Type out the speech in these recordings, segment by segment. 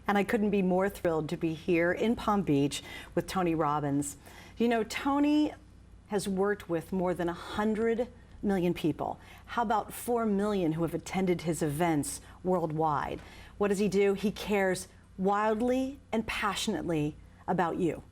and I couldn't be more thrilled to be here in Palm Beach with Tony Robbins. You know, Tony has worked with more than 100 million people. How about 4 million who have attended his events worldwide? What does he do? He cares wildly and passionately about you.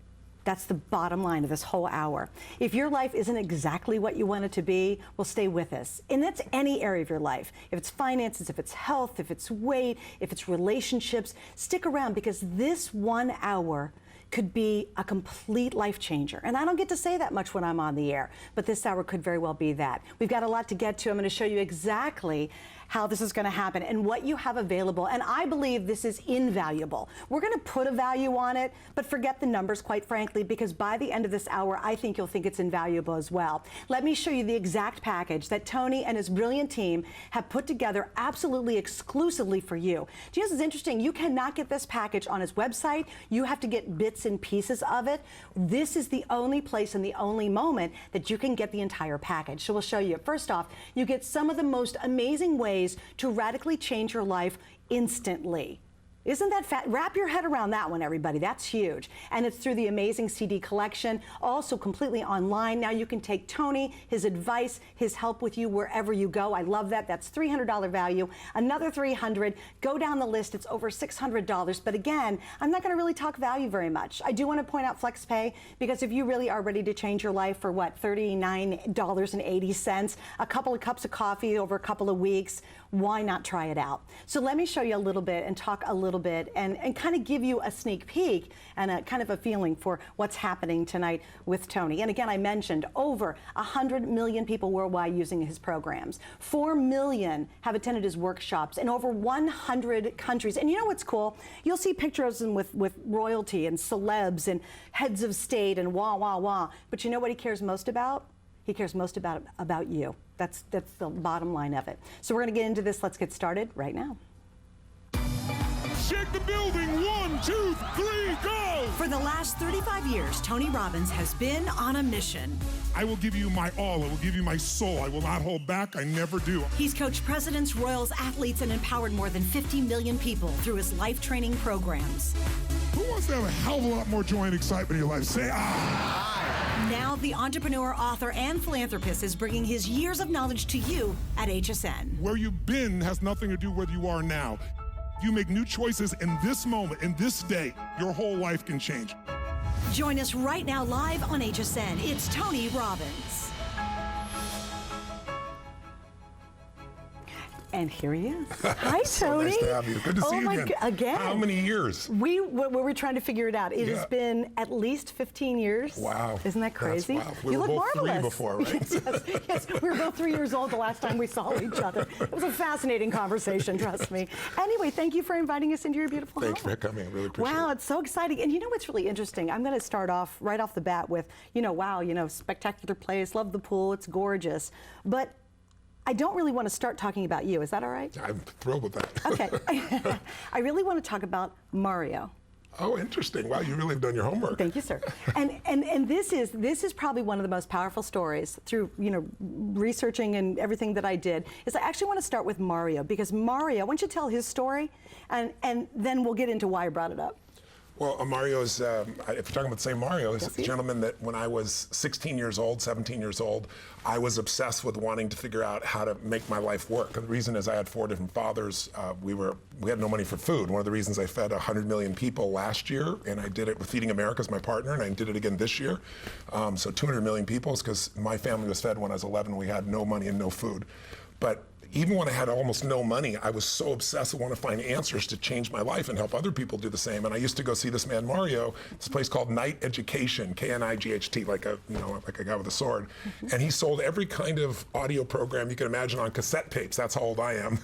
That's the bottom line of this whole hour. If your life isn't exactly what you want it to be, well, stay with us. And that's any area of your life. If it's finances, if it's health, if it's weight, if it's relationships, stick around, because this 1 hour could be a complete life changer. And I don't get to say that much when I'm on the air, but this hour could very well be that. We've got a lot to get to. I'm going to show you exactly how this is going to happen and what you have available. And I believe this is invaluable. We're going to put a value on it, but forget the numbers, quite frankly, because by the end of this hour, I think you'll think it's invaluable as well. Let me show you the exact package that Tony and his brilliant team have put together absolutely exclusively for you. Do you know, this is interesting. You cannot get this package on his website. You have to get bits and pieces of it. This is the only place and the only moment that you can get the entire package. So we'll show you. First off, you get some of the most amazing ways to radically change your life instantly. Isn't that wrap your head around that one, everybody. That's huge. And it's through the amazing CD collection, also completely online. Now you can take Tony, his advice, his help with you wherever you go. I love that. That's $300 value. Another $300. Go down the list. It's over $600. But again, I'm not going to really talk value very much. I do want to point out FlexPay, because if you really are ready to change your life for what, $39.80, a couple of cups of coffee over a couple of weeks, why not try it out? So let me show you a little bit and talk a little bit and kind of give you a sneak peek and a kind of a feeling for what's happening tonight with Tony. And again, I mentioned over 100 million people worldwide using his programs. 4 million have attended his workshops in over 100 countries. And you know what's cool? You'll see pictures with royalty and celebs and heads of state and wah, wah, wah. But you know what he cares most about? He cares most about you. That's the bottom line of it. So we're going to get into this. Let's get started right now. Shake the building. 1, 2, 3, go! For the last 35 years, Tony Robbins has been on a mission. I will give you my all. I will give you my soul. I will not hold back. I never do. He's coached presidents, royals, athletes, and empowered more than 50 million people through his life training programs. Who wants to have a hell of a lot more joy and excitement in your life? Say, ah! Now, the entrepreneur, author, and philanthropist is bringing his years of knowledge to you at HSN. Where you've been has nothing to do with where you are now. You make new choices in this moment, in this day, your whole life can change. Join us right now live on HSN. It's Tony Robbins. And here he is. Hi, So Tony. nice to have you. Good to see you again. Again. How many years? We were trying to figure it out. It has been at least 15 years. Wow. Isn't that crazy? Wow. We you were look both marvelous. 3 before, right? yes, we were both 3 years old the last time we saw each other. It was a fascinating conversation, trust me. Anyway, thank you for inviting us into your beautiful Thanks home. for coming. I really appreciate it. Wow, it's so exciting. And you know what's really interesting? I'm going to start off right off the bat with, wow, spectacular place, love the pool, it's gorgeous. But I don't really want to start talking about you. Is that all right? I'm thrilled with that. Okay. I really want to talk about Mario. Oh, interesting. Wow, you really have done your homework. Thank you, sir. And this is probably one of the most powerful stories through researching and everything that I did. Is I actually want to start with Mario, because Mario, why don't you tell his story, and then we'll get into why I brought it up. Well, Mario is, if you're talking about the same Mario, is Yes, a gentleman that when I was 16 years old, 17 years old, I was obsessed with wanting to figure out how to make my life work. And the reason is I had 4 different fathers. We had no money for food. One of the reasons I fed 100 million people last year, and I did it with Feeding America as my partner, and I did it again this year. So 200 million people is because my family was fed when I was 11. We had no money and no food. But even when I had almost no money, I was so obsessed with wanting to find answers to change my life and help other people do the same. And I used to go see this man Mario, this place called Knight Education, K-N-I-G-H-T, like a guy with a sword. And he sold every kind of audio program you can imagine on cassette tapes. That's how old I am.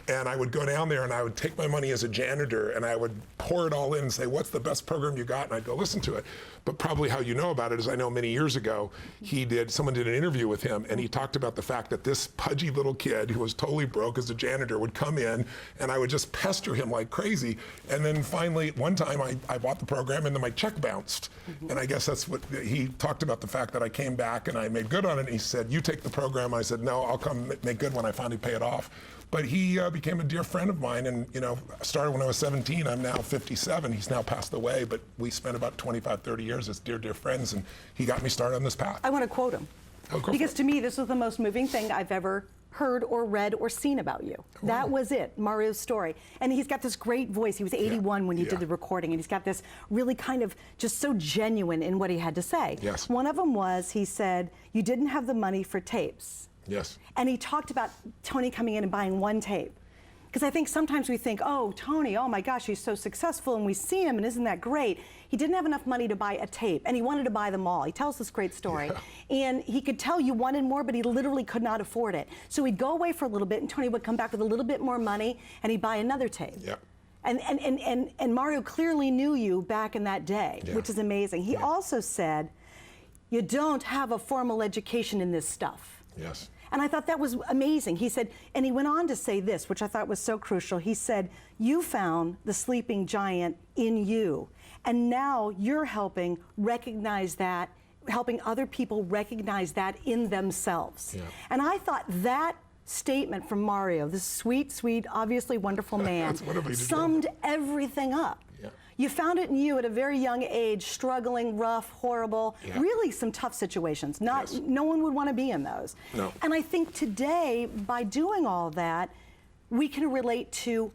And I would go down there and I would take my money as a janitor and I would pour it all in and say, what's the best program you got? And I'd go listen to it. But probably how you know about it is I know many years ago, someone did an interview with him and he talked about the fact that this pudgy little kid who was totally broke as a janitor would come in and I would just pester him like crazy. And then finally, one time I bought the program and then my check bounced. And I guess that's what he talked about, the fact that I came back and I made good on it. And he said, you take the program. I said, no, I'll come make good when I finally pay it off. But he became a dear friend of mine, and started when I was 17. I'm now 57. He's now passed away, but we spent about 25, 30 years as dear friends, and he got me started on this path. I want to quote him. Oh, go because for it. to me, this was the most moving thing I've ever heard or read or seen about you. Wow. That was it, Mario's story. And he's got this great voice. He was 81 when he did the recording, and he's got this really kind of just so genuine in what he had to say. Yes. One of them was, he said, you didn't have the money for tapes. Yes. And he talked about Tony coming in and buying one tape. Because I think sometimes we think, oh, Tony, oh my gosh, he's so successful, and we see him, and isn't that great? He didn't have enough money to buy a tape, and he wanted to buy them all. He tells this great story. And he could tell you wanted more, but he literally could not afford it. So he'd go away for a little bit, and Tony would come back with a little bit more money, and he'd buy another tape. Yeah. And Mario clearly knew you back in that day, Yeah. which is amazing. He also said, you don't have a formal education in this stuff. Yes. And I thought that was amazing. He said, and he went on to say this, which I thought was so crucial. He said, you found the sleeping giant in you, and now you're helping recognize that, helping other people recognize that in themselves. Yeah. And I thought that statement from Mario, this sweet, obviously wonderful man, That's wonderful. summed everything up. Yeah. You found it in you at a very young age, struggling, rough, horrible, Yeah. really some tough situations. Yes. No one would want to be in those. No. And I think today, by doing all that, we can relate to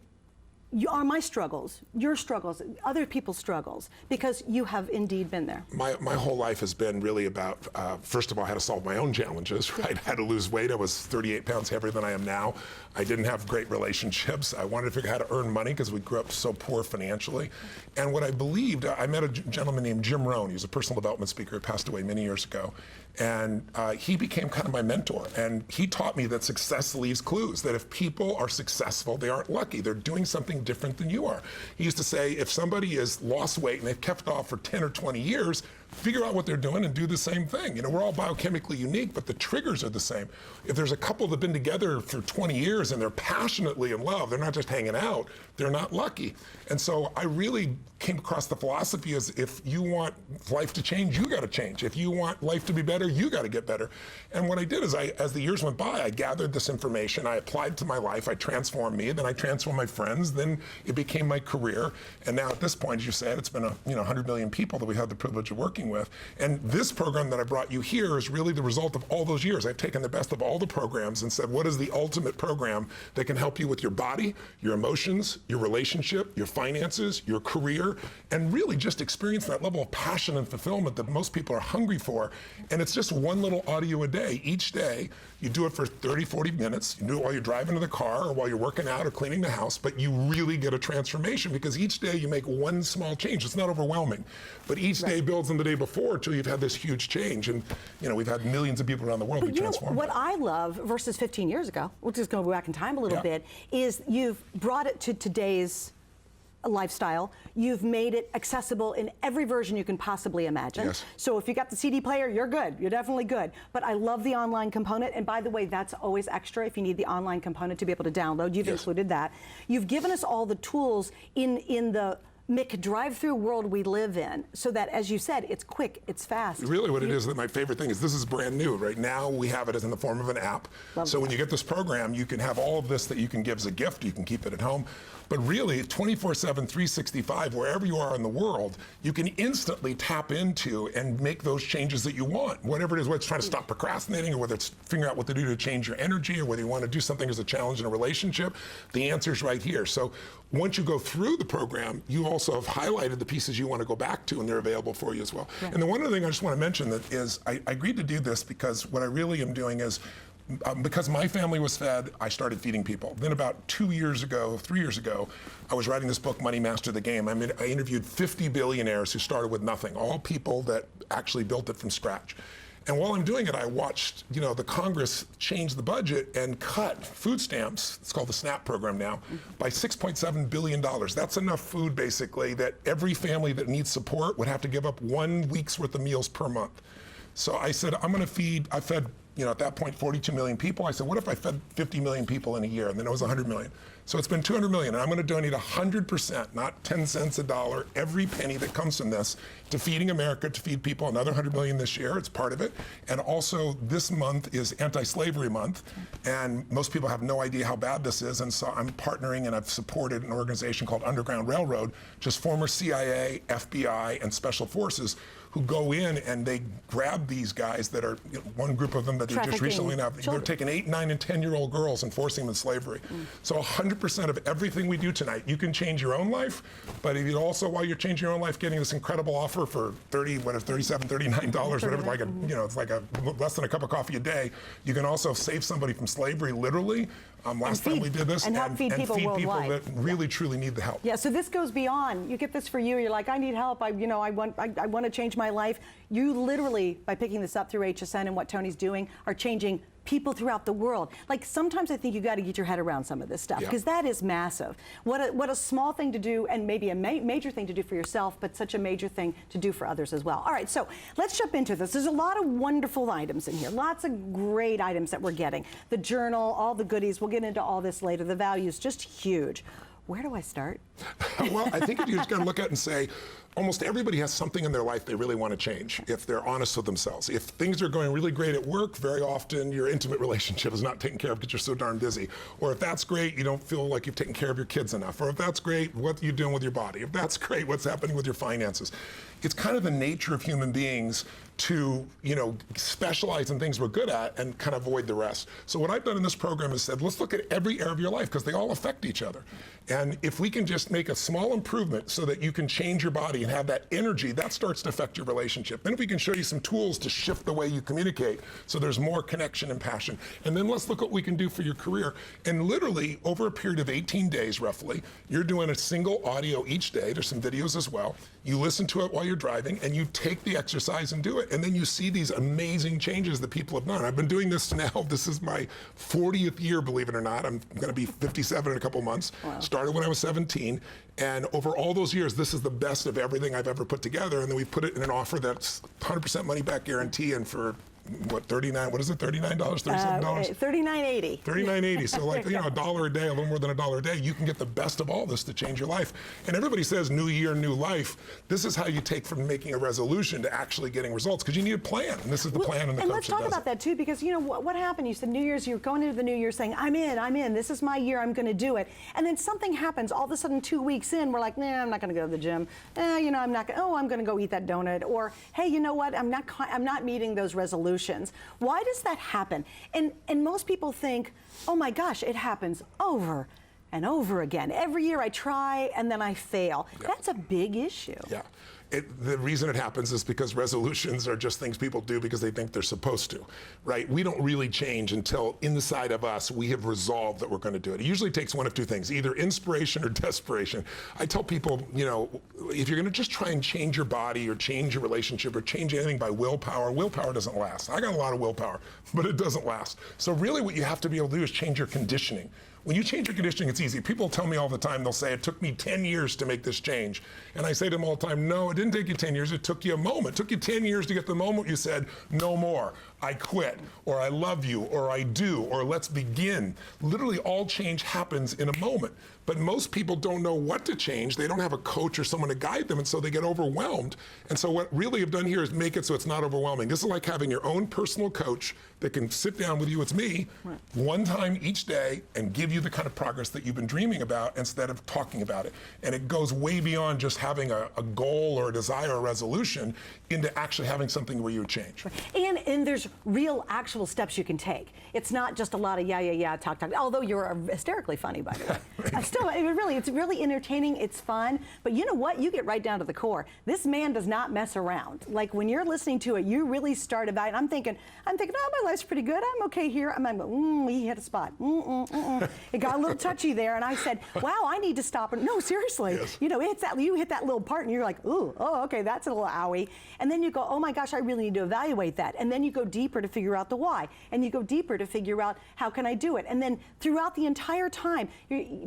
my struggles, your struggles, other people's struggles, because you have indeed been there. My whole life has been really about, first of all, how to solve my own challenges, right? How to lose weight. I was 38 pounds heavier than I am now. I didn't have great relationships. I wanted to figure out how to earn money because we grew up so poor financially. And what I believed, I met a gentleman named Jim Rohn. He was a personal development speaker who passed away many years ago. And he became kind of my mentor. And he taught me that success leaves clues, that if people are successful, they aren't lucky. They're doing something different than you are. He used to say, if somebody has lost weight and they've kept it off for 10 or 20 years, figure out what they're doing and do the same thing. We're all biochemically unique, but the triggers are the same. If there's a couple that have been together for 20 years and they're passionately in love, they're not just hanging out, they're not lucky. And so I really came across the philosophy as, if you want life to change, you got to change. If you want life to be better, you got to get better. And what I did is, as the years went by, I gathered this information, I applied to my life, I transformed me, then I transformed my friends, then it became my career. And now at this point, as you said, it's been 100 million people that we had the privilege of working with. And this program that I brought you here is really the result of all those years. I've taken the best of all the programs and said, what is the ultimate program that can help you with your body, your emotions, your relationship, your finances, your career, and really just experience that level of passion and fulfillment that most people are hungry for. And it's just one little audio a day. Each day, you do it for 30, 40 minutes. You do it while you're driving to the car or while you're working out or cleaning the house, but you really get a transformation because each day you make one small change. It's not overwhelming, but each day builds on the day before until you've had this huge change. And we've had millions of people around the world be transformed. What I love versus 15 years ago, we're just going to go back in time a little bit, is you've brought it to today's lifestyle. You've made it accessible in every version you can possibly imagine. Yes. So if you got the CD player, you're good. You're definitely good. But I love the online component. And by the way, that's always extra if you need the online component to be able to download. You've included that. You've given us all the tools in the Mick drive-through world we live in, so that, as you said, it's quick, it's fast. Really what it is, that my favorite thing is, this is brand new. Right now we have it as in the form of an app. So when you get this program, you can have all of this that you can give as a gift. You can keep it at home. But really, 24/7, 365, wherever you are in the world, you can instantly tap into and make those changes that you want. Whatever it is, whether it's trying to stop procrastinating, or whether it's figuring out what to do to change your energy, or whether you want to do something as a challenge in a relationship, the answer's right here. So once you go through the program, you also have highlighted the pieces you want to go back to, and they're available for you as well. And the one other thing I just want to mention that is, I agreed to do this because what I really am doing is, because my family was fed, I started feeding people. Then about 3 years ago, I was writing this book, Money Master the Game. I interviewed 50 billionaires who started with nothing, all people that actually built it from scratch. And while I'm doing it, I watched, the Congress change the budget and cut food stamps, it's called the SNAP program now, by $6.7 billion. That's enough food, basically, that every family that needs support would have to give up 1 week's worth of meals per month. So I said, I fed at that point, 42 million people. I said, what if I fed 50 million people in a year? And then it was 100 million. So it's been 200 million, and I'm going to donate 100%, not 10 cents a dollar, every penny that comes from this to Feeding America, to feed people, another 100 million this year. It's part of it. And also, this month is Anti-Slavery Month, and most people have no idea how bad this is, and so I'm partnering, and I've supported an organization called Underground Railroad, just former CIA, FBI, and Special Forces who go in and they grab these guys that are, one group of them that they just recently they're taking 8, 9, and 10-year-old girls and forcing them in slavery. So 100% of everything we do tonight, you can change your own life, but if you also, while you're changing your own life, getting this incredible offer for $37, $39, whatever, like it's like a less than a cup of coffee a day. You can also save somebody from slavery, literally. Last time we did this, and help feed people worldwide. That really, truly need the help. Yeah, so this goes beyond. You get this for you. You're like, I need help. I want to change my life. You literally, by picking this up through HSN and what Tony's doing, are changing people throughout the world. Like, sometimes I think you got to get your head around some of this stuff, because that is massive. What a small thing to do, and maybe a major thing to do for yourself, but such a major thing to do for others as well. All right, so let's jump into this. There's a lot of wonderful items in here, lots of great items that we're getting. The journal, all the goodies. We'll get into all this later. The value is just huge. Where do I start? Well, I think you just got to look at it and say, almost everybody has something in their life they really want to change if they're honest with themselves. If things are going really great at work, very often your intimate relationship is not taken care of because you're so darn busy. Or if that's great, you don't feel like you've taken care of your kids enough. Or if that's great, what are you doing with your body? If that's great, what's happening with your finances? It's kind of the nature of human beings to, specialize in things we're good at and kind of avoid the rest. So what I've done in this program is said, let's look at every area of your life, because they all affect each other. And if we can just make a small improvement so that you can change your body and have that energy, that starts to affect your relationship. Then if we can show you some tools to shift the way you communicate so there's more connection and passion. And then let's look what we can do for your career. And literally, over a period of 18 days, roughly, you're doing a single audio each day. There's some videos as well. You listen to it while you're driving, and you take the exercise and do it. And then you see these amazing changes that people have done. I've been doing this now. This is my 40th year, believe it or not. I'm going to be 57 in a couple months. Wow. Started when I was 17. And over all those years, this is the best of everything I've ever put together. And then we put it in an offer that's 100% money back guarantee, and for $39, what is it, $39, $37? $39.80. $39.80, so like, $1 a day, a little more than $1 a day, you can get the best of all this to change your life. And everybody says new year, new life. This is how you take from making a resolution to actually getting results, because you need a plan, and this is the plan and the coach that does it. And let's talk about that too, because what happened, you said New Year's, you're going into the new year saying, I'm in, this is my year, I'm gonna do it. And then something happens, all of a sudden 2 weeks in, we're like, nah, I'm not gonna go to the gym. I'm not gonna, I'm gonna go eat that donut. Or, hey, you know what, I'm not meeting those resolutions. Why does that happen? And most people think, oh my gosh, it happens over and over again. Every year I try and then I fail. Yeah. That's a big issue. Yeah. The reason it happens is because resolutions are just things people do because they think they're supposed to, right? We don't really change until inside of us we have resolved that we're going to do it. It usually takes one of two things, either inspiration or desperation. I tell people, if you're going to just try and change your body or change your relationship or change anything by willpower doesn't last. I got a lot of willpower, but it doesn't last. So really what you have to be able to do is change your conditioning. When you change your conditioning, it's easy. People tell me all the time, they'll say, it took me 10 years to make this change. And I say to them all the time, no, it didn't take you 10 years, it took you a moment. It took you 10 years to get the moment you said, no more, I quit, or I love you, or I do, or let's begin. Literally all change happens in a moment. But most people don't know what to change. They don't have a coach or someone to guide them, and so they get overwhelmed. And so what really I've done here is make it so it's not overwhelming. This is like having your own personal coach that can sit down with you, it's me, right, one time each day and give you the kind of progress that you've been dreaming about instead of talking about it. And it goes way beyond just having a goal or a desire or a resolution into actually having something where you change. And there's real actual steps you can take. It's not just a lot of yeah, talk, although you're hysterically funny, by the way. It's really entertaining, it's fun, but you know what? You get right down to the core. This man does not mess around. Like when you're listening to it, you really start about it. I'm thinking, oh, my life's pretty good. I'm okay here. I'm going, he hit a spot. It got a little touchy there, and I said, wow, I need to stop. No, seriously. Yes. You hit that little part, and you're like, ooh, oh, okay, that's a little owie. And then you go, oh my gosh, I really need to evaluate that. And then you go deeper to figure out the why. And you go deeper to figure out how can I do it. And then throughout the entire time,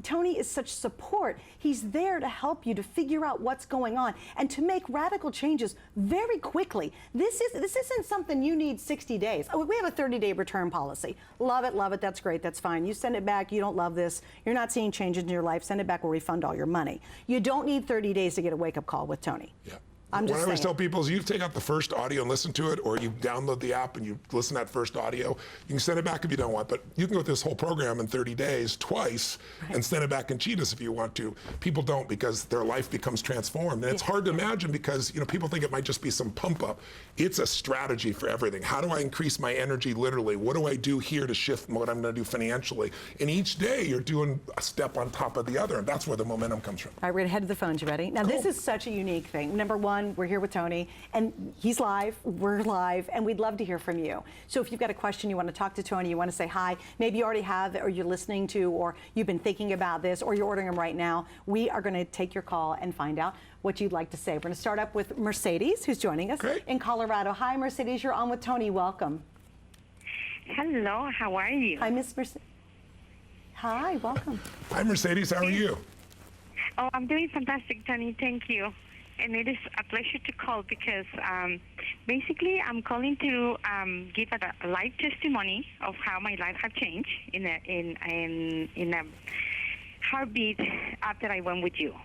Tony is such support. He's there to help you to figure out what's going on and to make radical changes very quickly. This isn't something you need 60 days. We have a 30-day return policy. Love it, that's great, that's fine. You send it back, you don't love this, you're not seeing changes in your life, send it back, we'll refund all your money. You don't need 30 days to get a wake-up call with Tony. Yeah. I'm just what I always saying. tell people is you take out the first audio and listen to it, or you download the app and you listen to that first audio. You can send it back if you don't want, but you can go through this whole program in 30 days twice and send it back and cheat us if you want to. People don't, because their life becomes transformed. And it's hard to imagine because people think it might just be some pump up. It's a strategy for everything. How do I increase my energy literally? What do I do here to shift what I'm going to do financially? And each day you're doing a step on top of the other, and that's where the momentum comes from. All right, we're going to head to the phones. You ready? Now, this is such a unique thing. Number one, we're here with Tony, and he's live, we're live, and we'd love to hear from you. So if you've got a question, you want to talk to Tony, you want to say hi, maybe you already have, or you're listening to, or you've been thinking about this, or you're ordering them right now, we are going to take your call and find out what you'd like to say. We're going to start up with Mercedes, who's joining us in Colorado. Hi, Mercedes, you're on with Tony. Welcome. Hello, how are you? Hi, Miss Mercedes. Hi, welcome. Hi, Mercedes. How are you? Oh, I'm doing fantastic, Tony. Thank you. And it is a pleasure to call because basically I'm calling to give a live testimony of how my life has changed in a heartbeat after I went with you.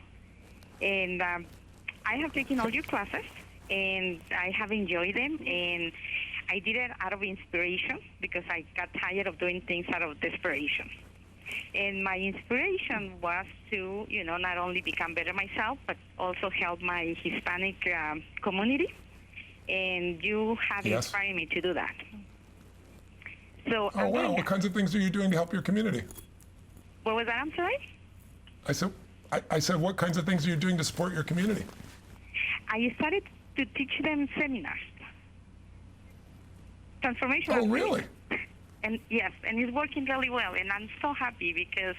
And I have taken all your classes, and I have enjoyed them, and I did it out of inspiration because I got tired of doing things out of desperation. And my inspiration was to, not only become better myself, but also help my Hispanic community. And you have inspired me to do that. So, oh, wow. What kinds of things are you doing to help your community? What was that? I'm sorry? I said, what kinds of things are you doing to support your community? I started to teach them seminars. Transformational. Oh, really? And yes, and it's working really well, and I'm so happy because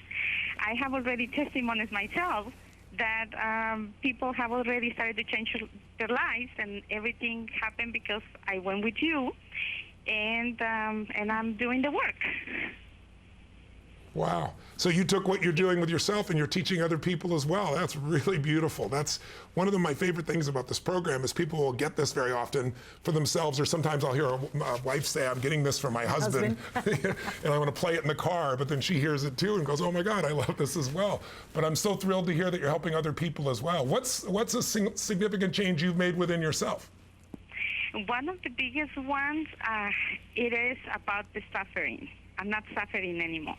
I have already testimonies myself that people have already started to change their lives, and everything happened because I went with you, and I'm doing the work. Wow. So you took what you're doing with yourself and you're teaching other people as well. That's really beautiful. That's one of my favorite things about this program is people will get this very often for themselves, or sometimes I'll hear a wife say, I'm getting this for my husband. And I want to play it in the car, but then she hears it too and goes, oh my God, I love this as well. But I'm so thrilled to hear that you're helping other people as well. What's a significant change you've made within yourself? One of the biggest ones, it is about the suffering. I'm not suffering anymore.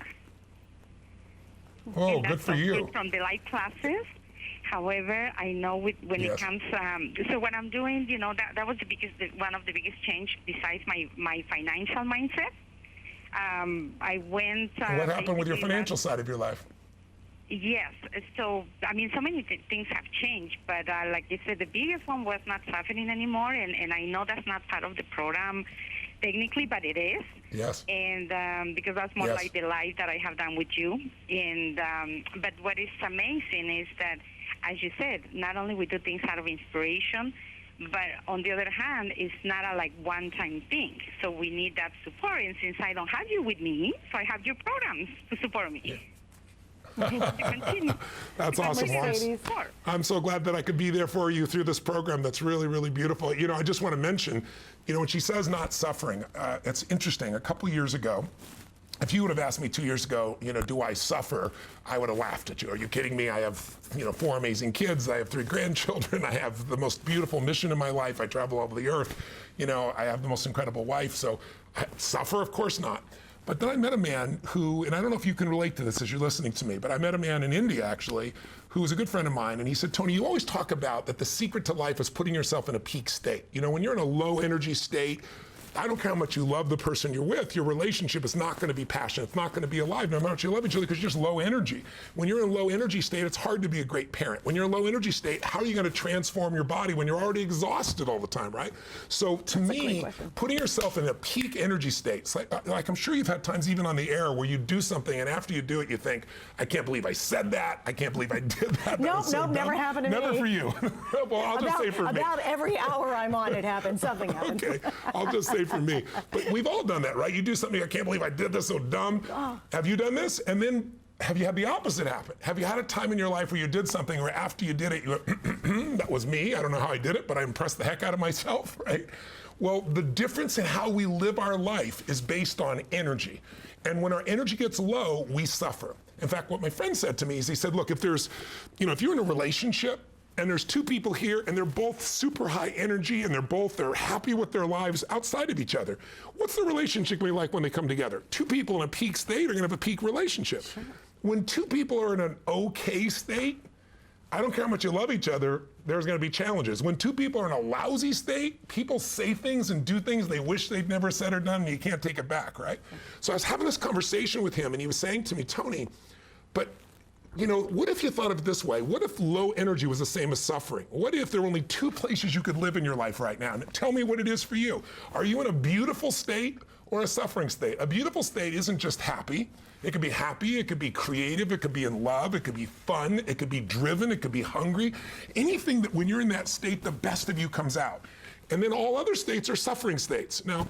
Oh, good for you. From the live classes. However, I know when it comes, so what I'm doing, that was one of the biggest change besides my financial mindset. I went. What happened with your financial side of your life? Yes. So, so many things have changed, but like you said, the biggest one was not suffering anymore, and I know that's not part of the program technically, but it is. Yes. And because that's more like the life that I have done with you. And but what is amazing is that, as you said, not only we do things out of inspiration, but on the other hand, it's not a one-time thing. So we need that support. And since I don't have you with me, so I have your programs to support me. Yeah. That's awesome. I'm so glad that I could be there for you through this program. That's really, really beautiful. I just want to mention, when she says not suffering, it's interesting. A couple years ago, if you would have asked me 2 years ago, do I suffer? I would have laughed at you. Are you kidding me? I have, 4 amazing kids. I have 3 grandchildren. I have the most beautiful mission in my life. I travel all over the earth. I have the most incredible wife. So suffer? Of course not. But then I met a man who, and I don't know if you can relate to this as you're listening to me, but I met a man in India, actually, who was a good friend of mine, and he said, Tony, you always talk about that the secret to life is putting yourself in a peak state. When you're in a low energy state, I don't care how much you love the person you're with, your relationship is not going to be passionate. It's not going to be alive no matter how much you love each other because you're just low energy. When you're in a low energy state, it's hard to be a great parent. When you're in a low energy state, how are you going to transform your body when you're already exhausted all the time, right? So to me, putting yourself in a peak energy state, it's like I'm sure you've had times even on the air where you do something and after you do it, you think, I can't believe I said that. I can't believe I did that. Nope, never happened to me. Never for you. Well, I'll just say for me. About every hour I'm on, it happens. Something happens. Okay, I'll just say for me. But we've all done that, right? You do something, I can't believe I did this, so dumb. Have you done this? And then have you had the opposite happen? Have you had a time in your life where you did something where after you did it, you went, that was me. I don't know how I did it, but I impressed the heck out of myself, right? Well, the difference in how we live our life is based on energy. And when our energy gets low, we suffer. In fact, what my friend said to me is he said, look, if there's, if you're in a relationship and there's two people here and they're both super high energy and they're happy with their lives outside of each other, what's the relationship gonna be like when they come together? Two people in a peak state are gonna have a peak relationship. Sure. When two people are in an okay state, I don't care how much you love each other, there's gonna be challenges. When two people are in a lousy state, people say things and do things they wish they'd never said or done, and you can't take it back, right? So I was having this conversation with him, and he was saying to me, Tony, but what if you thought of it this way? What if low energy was the same as suffering? What if there were only two places you could live in your life right now? And tell me what it is for you. Are you in a beautiful state or a suffering state? A beautiful state isn't just happy. It could be happy, it could be creative, it could be in love, it could be fun, it could be driven, it could be hungry. Anything that when you're in that state, the best of you comes out. And then all other states are suffering states. Now,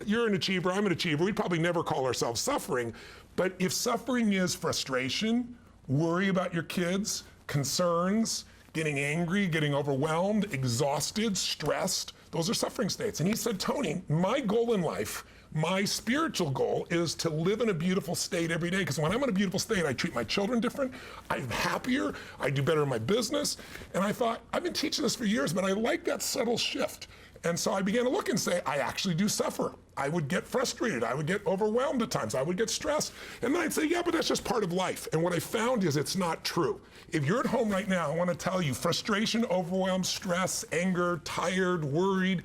you're an achiever, I'm an achiever. We'd probably never call ourselves suffering. But if suffering is frustration, worry about your kids, concerns, getting angry, getting overwhelmed, exhausted, stressed, those are suffering states. And he said, Tony, my goal in life, my spiritual goal is to live in a beautiful state every day, because when I'm in a beautiful state, I treat my children different, I'm happier, I do better in my business. And I thought, I've been teaching this for years, but I like that subtle shift. And so I began to look and say, I actually do suffer. I would get frustrated. I would get overwhelmed at times. I would get stressed. And then I'd say, yeah, but that's just part of life. And what I found is it's not true. If you're at home right now, I want to tell you, frustration, overwhelm, stress, anger, tired, worried,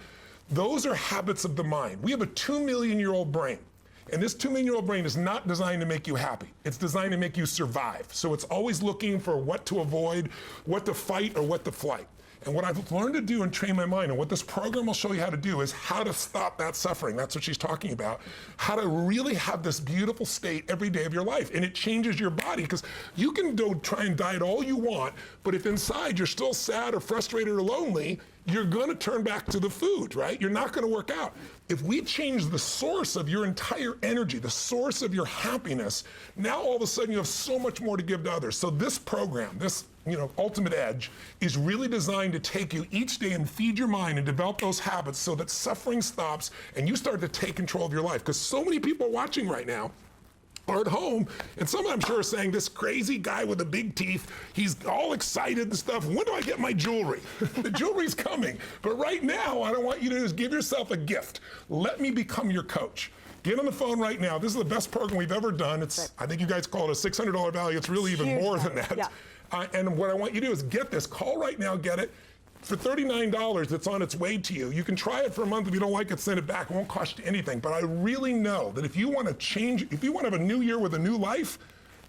those are habits of the mind. We have a 2 million-year-old brain. And this 2 million-year-old brain is not designed to make you happy. It's designed to make you survive. So it's always looking for what to avoid, what to fight, or what to flight. And what I've learned to do and train my mind, and what this program will show you how to do, is how to stop that suffering. That's what she's talking about. How to really have this beautiful state every day of your life. And it changes your body, because you can go try and diet all you want, but if inside you're still sad or frustrated or lonely, you're going to turn back to the food, right? You're not going to work out. If we change the source of your entire energy, the source of your happiness, now all of a sudden you have so much more to give to others. So this program, this Ultimate Edge, is really designed to take you each day and feed your mind and develop those habits so that suffering stops and you start to take control of your life. Because so many people watching right now are at home, and some I'm sure are saying, this crazy guy with the big teeth, he's all excited and stuff. When do I get my jewelry? The jewelry's coming. But right now, what I want you to do is give yourself a gift. Let me become your coach. Get on the phone right now. This is the best program we've ever done. It's, I think you guys call it a $600 value. It's really even more than that. Yeah. And what I want you to do is get this. Call right now, get it. For $39, it's on its way to you. You can try it for a month. If you don't like it, send it back. It won't cost you anything. But I really know that if you want to change, if you want to have a new year with a new life,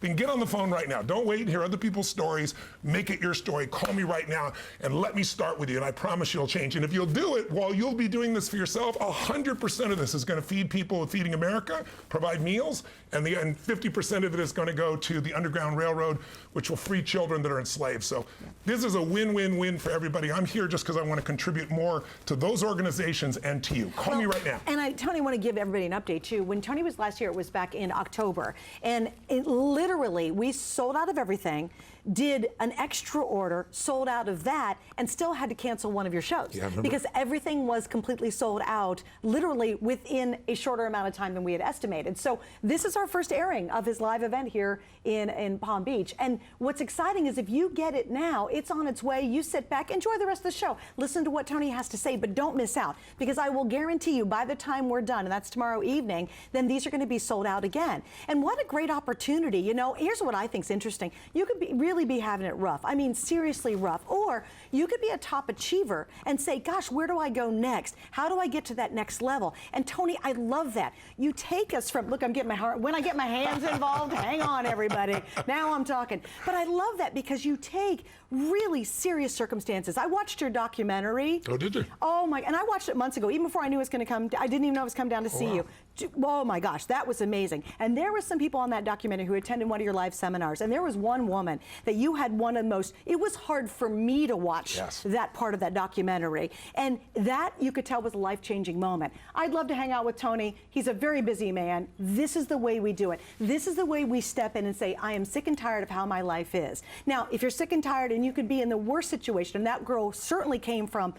then get on the phone right now. Don't wait and hear other people's stories. Make it your story. Call me right now and let me start with you, and I promise you'll change. And if you'll do it while you'll be doing this for yourself, 100% of this is going to feed people with Feeding America, provide meals, and 50% of it is going to go to the Underground Railroad, which will free children that are enslaved. So this is a win-win-win for everybody. I'm here just because I want to contribute more to those organizations and to you. Call me right now. And Tony, want to give everybody an update too. When Tony was last year, it was back in October, and literally, we sold out of everything, did an extra order, sold out of that, and still had to cancel one of your shows. Yeah, because everything was completely sold out, literally within a shorter amount of time than we had estimated. So this is our first airing of his live event here in Palm Beach. And what's exciting is if you get it now, it's on its way. You sit back, enjoy the rest of the show, listen to what Tony has to say, but don't miss out, because I will guarantee you by the time we're done, and that's tomorrow evening, then these are going to be sold out again. And what a great opportunity. Here's what I think is interesting. You could really be having it rough. I mean, seriously rough. Or you could be a top achiever and say, gosh, where do I go next? How do I get to that next level? And Tony, I love that. You take us from, look, I'm getting my heart, when I get my hands involved, hang on, everybody. Now I'm talking. But I love that because you take really serious circumstances. I watched your documentary. Oh, did you? Oh my, and I watched it months ago, even before I knew it was going to come. I didn't even know it was coming down to see you. Oh my gosh, that was amazing. And there were some people on that documentary who attended one of your live seminars, and there was one woman that you had one of the most, it was hard for me to watch that part of that documentary. And that you could tell was a life-changing moment. I'd love to hang out with Tony. He's a very busy man. This is the way we do it. This is the way we step in and say, I am sick and tired of how my life is. Now, if you're sick and tired and you could be in the worst situation, and that girl certainly came from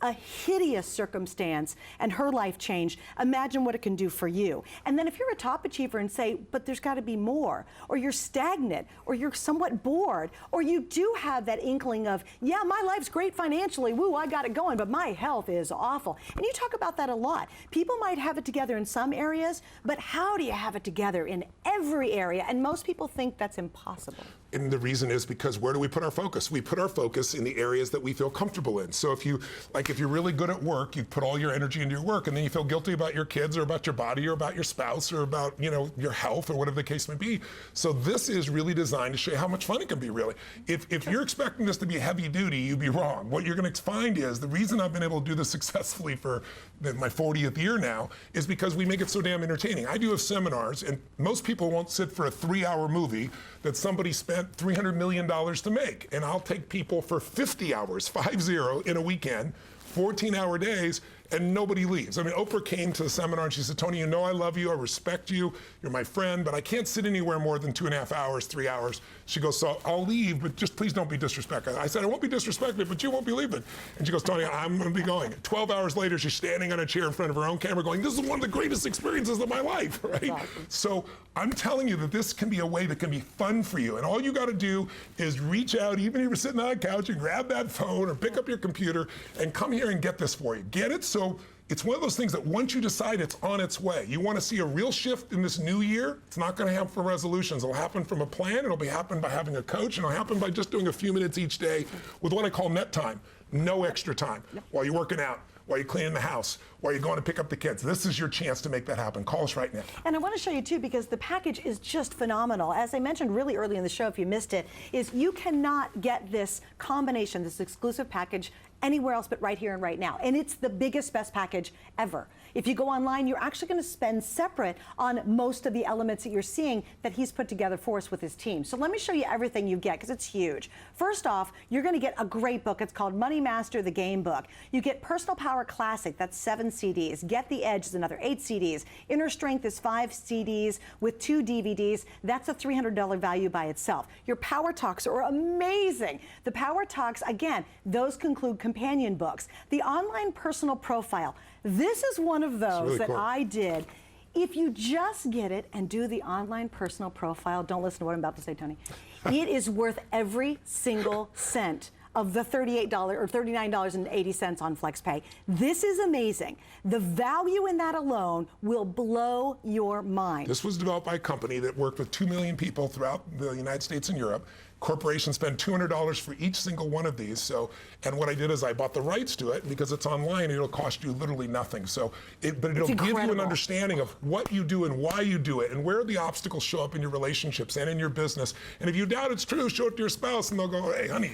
a hideous circumstance and her life changed, imagine what it can do for you. And then if you're a top achiever and say, but there's got to be more, or you're stagnant, or you're somewhat bored, or you do have that inkling of, yeah, my life's great financially, woo, I got it going, but my health is awful. And you talk about that a lot. People might have it together in some areas, but how do you have it together in every area? And most people think that's impossible. And the reason is because where do we put our focus? We put our focus in the areas that we feel comfortable in. So if you're really good at work, you put all your energy into your work, and then you feel guilty about your kids or about your body or about your spouse or about, your health or whatever the case may be. So this is really designed to show you how much fun it can be, really. If you're expecting this to be heavy duty, you'd be wrong. What you're going to find is the reason I've been able to do this successfully for my 40th year now is because we make it so damn entertaining. I do have seminars, and most people won't sit for a 3-hour movie that somebody spent $300 million to make. And I'll take people for 50 hours, 50, in a weekend, 14-hour days, and nobody leaves. I mean, Oprah came to the seminar and she said, Tony, you know I love you, I respect you, you're my friend, but I can't sit anywhere more than 2.5 hours, 3 hours. She goes, so I'll leave, but just please don't be disrespectful. I said, I won't be disrespected, but you won't be leaving. And she goes, Tony, I'm gonna be going. 12 hours later, she's standing on a chair in front of her own camera going, this is one of the greatest experiences of my life, right? Exactly. So I'm telling you that this can be a way that can be fun for you. And all you gotta do is reach out, even if you're sitting on a couch, and grab that phone or pick up your computer and come here and get this for you. Get it? So it's one of those things that once you decide, it's on its way. You want to see a real shift in this new year? It's not going to happen from resolutions. It'll happen from a plan. It'll happen by having a coach. And it'll happen by just doing a few minutes each day with what I call net time. No extra time. While you're working out, while you're cleaning the house, while you're going to pick up the kids. This is your chance to make that happen. Call us right now. And I want to show you too, because the package is just phenomenal. As I mentioned really early in the show, if you missed it, is you cannot get this combination, this exclusive package, anywhere else but right here and right now. And it's the biggest, best package ever. If you go online, you're actually going to spend separate on most of the elements that you're seeing that he's put together for us with his team. So let me show you everything you get, because it's huge. First off, you're going to get a great book. It's called Money Master, the Game Book. You get Personal Power Classic, that's 7 CDs. Get the Edge is another 8 CDs. Inner Strength is 5 CDs with 2 DVDs. That's a $300 value by itself. Your Power Talks are amazing. The Power Talks, again, those conclude companion books. The Online Personal Profile. This is one of those really that cool. I did. If you just get it and do the Online Personal Profile, don't listen to what I'm about to say, Tony. It is worth every single cent of the $38 or $39.80 on FlexPay. This is amazing. The value in that alone will blow your mind. This was developed by a company that worked with 2 million people throughout the United States and Europe. Corporations spend $200 for each single one of these. So, and what I did is I bought the rights to it, because it's online, it'll cost you literally nothing. So, but it'll give you an understanding of what you do and why you do it, and where the obstacles show up in your relationships and in your business. And if you doubt it's true, show it to your spouse, and they'll go, hey, honey,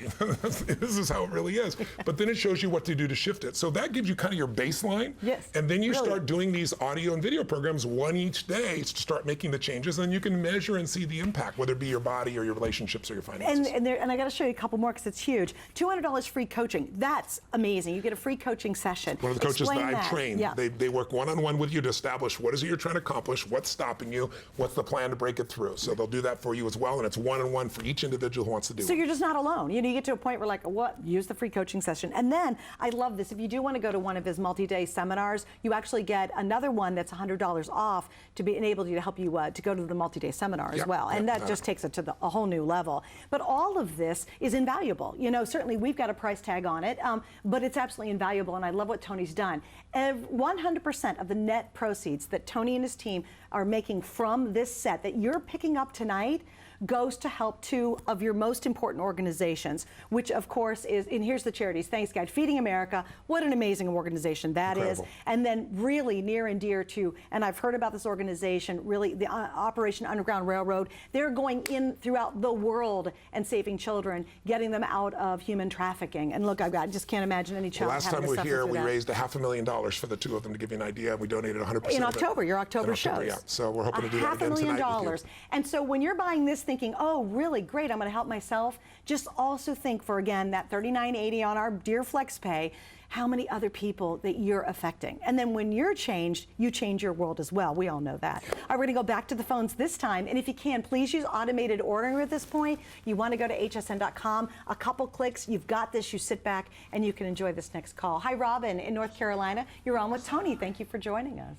this is how it really is. But then it shows you what to do to shift it. So that gives you kind of your baseline. Yes. And then you start doing these audio and video programs, one each day, to start making the changes, and you can measure and see the impact, whether it be your body or your relationships or your finances. And I got to show you a couple more, because it's huge. $200 free coaching. That's amazing. You get a free coaching session. One of the coaches that I've trained, yeah. they work one-on-one with you to establish what is it you're trying to accomplish, what's stopping you, what's the plan to break it through. So they'll do that for you as well, and it's one-on-one for each individual who wants to do it. So you're just not alone. You get to a point where like, what? Use the free coaching session. And then, I love this, if you do want to go to one of his multi-day seminars, you actually get another one that's $100 off to be enable you to help you to go to the multi-day seminar as well. And that just takes it to a whole new level. But all of this is invaluable. Certainly we've got a price tag on it, but it's absolutely invaluable, and I love what Tony's done. 100% of the net proceeds that Tony and his team are making from this set that you're picking up tonight goes to help two of your most important organizations, which of course is, and here's the charities. Thanks, guys. Feeding America, what an amazing organization that is. Incredible. And then really near and dear to, and I've heard about this organization, really the Operation Underground Railroad. They're going in throughout the world and saving children, getting them out of human trafficking. And look, I just can't imagine any child Last having time to we were suffer here, through we that. raised $500,000 for the two of them, to give you an idea. We donated 100% In of it. October, your October In October, shows. yeah. So we're hoping to do that again tonight with you. And so when you're buying this thinking, oh, really great, I'm going to help myself, just also think for, again, that $39.80 on our dear FlexPay, how many other people that you're affecting. And then when you're changed, you change your world as well. We all know that. All right, we're going to go back to the phones this time. And if you can, please use automated ordering at this point. You want to go to hsn.com. A couple clicks, you've got this. You sit back and you can enjoy this next call. Hi, Robin in North Carolina. You're on with Tony. Thank you for joining us.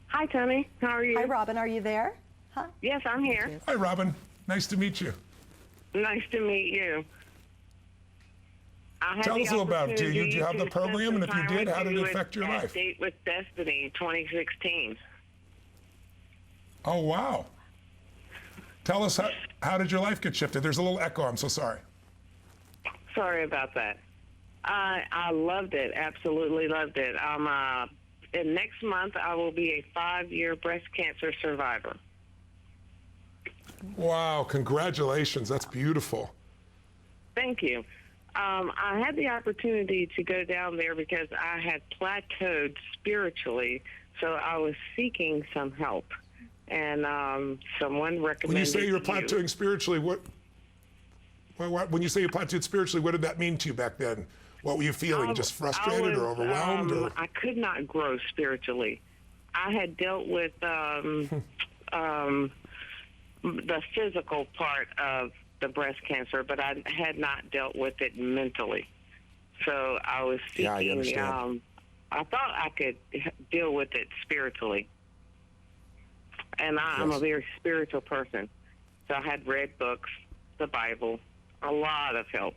Hi, Tony. How are you? Hi, Robin. Are you there? Huh? Yes, I'm here. Hi, Robin. Nice to meet you. Nice to meet you. I had Tell the us a little about it. Did you have the opportunity to program? And if you spend some did, how time did it with affect your you at life? Date with Destiny 2016. Oh, wow. Tell us, how did your life get shifted? There's a little echo. I'm so sorry. Sorry about that. I loved it. Absolutely loved it. And next month, I will be a 5-year breast cancer survivor. Wow, congratulations. That's beautiful. Thank you. I had the opportunity to go down there because I had plateaued spiritually, so I was seeking some help. And someone recommended. When you say you're you. plateauing spiritually, when you say you plateaued spiritually, what did that mean to you back then? What were you feeling? Just frustrated or overwhelmed? Or? I could not grow spiritually. I had dealt with the physical part of the breast cancer, but I had not dealt with it mentally. So I was seeking. Yeah, I understand. I thought I could deal with it spiritually, and I'm a very spiritual person. So I had read books, the Bible, a lot of help,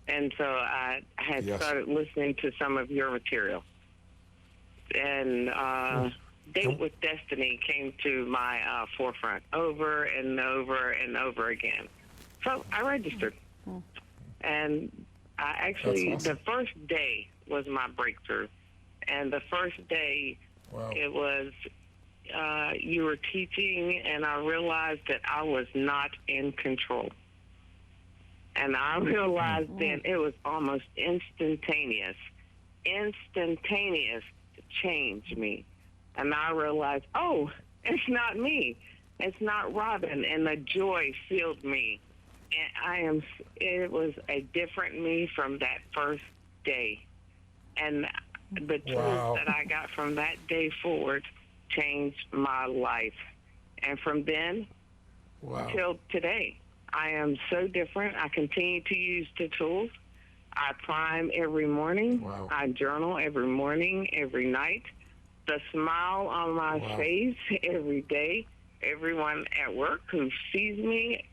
and so I had started listening to some of your material, and Date with Destiny came to my forefront over and over and over again. So I registered, and I actually, That's awesome. the first day was my breakthrough, and the first day it was, you were teaching, and I realized that I was not in control. And I realized then it was almost instantaneous to change me. And I realized, oh, it's not me. It's not Robin. And the joy filled me. And it was a different me from that first day. And the tools that I got from that day forward changed my life. And from then till today, I am so different. I continue to use the tools. I prime every morning. I journal every morning, every night. The smile on my face every day. Everyone at work who sees me,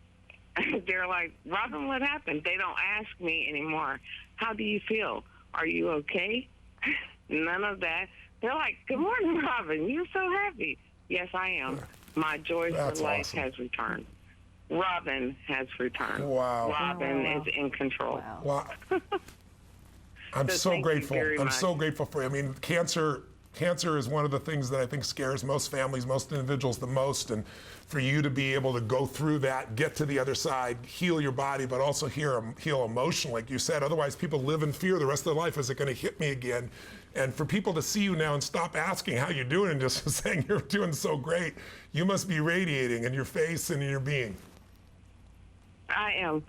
they're like, Robin, what happened? They don't ask me anymore. How do you feel? Are you okay? None of that. They're like, good morning, Robin. You're so happy. Yes, I am. My joy for life has returned. Robin has returned. Wow. Robin is in control. Wow. I'm so grateful. I'm so grateful for you. I mean, cancer is one of the things that I think scares most families, most individuals the most. And for you to be able to go through that, get to the other side, heal your body, but also heal emotionally, like you said. Otherwise, people live in fear the rest of their life. Is it going to hit me again? And for people to see you now and stop asking how you're doing and just saying you're doing so great, you must be radiating in your face and in your being. I am.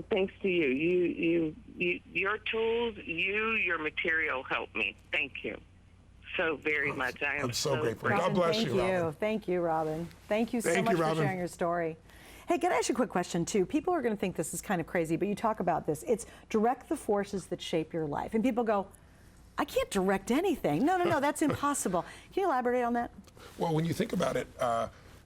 Thanks to you. Your tools, your material helped me. Thank you so very much. I'm so grateful. Robin, God bless you, Robin. Thank you, Robin. Thank you so much for sharing your story. Hey, can I ask you a quick question, too? People are going to think this is kind of crazy, but you talk about this. It's direct the forces that shape your life. And people go, I can't direct anything. No, that's impossible. Can you elaborate on that? Well, when you think about it,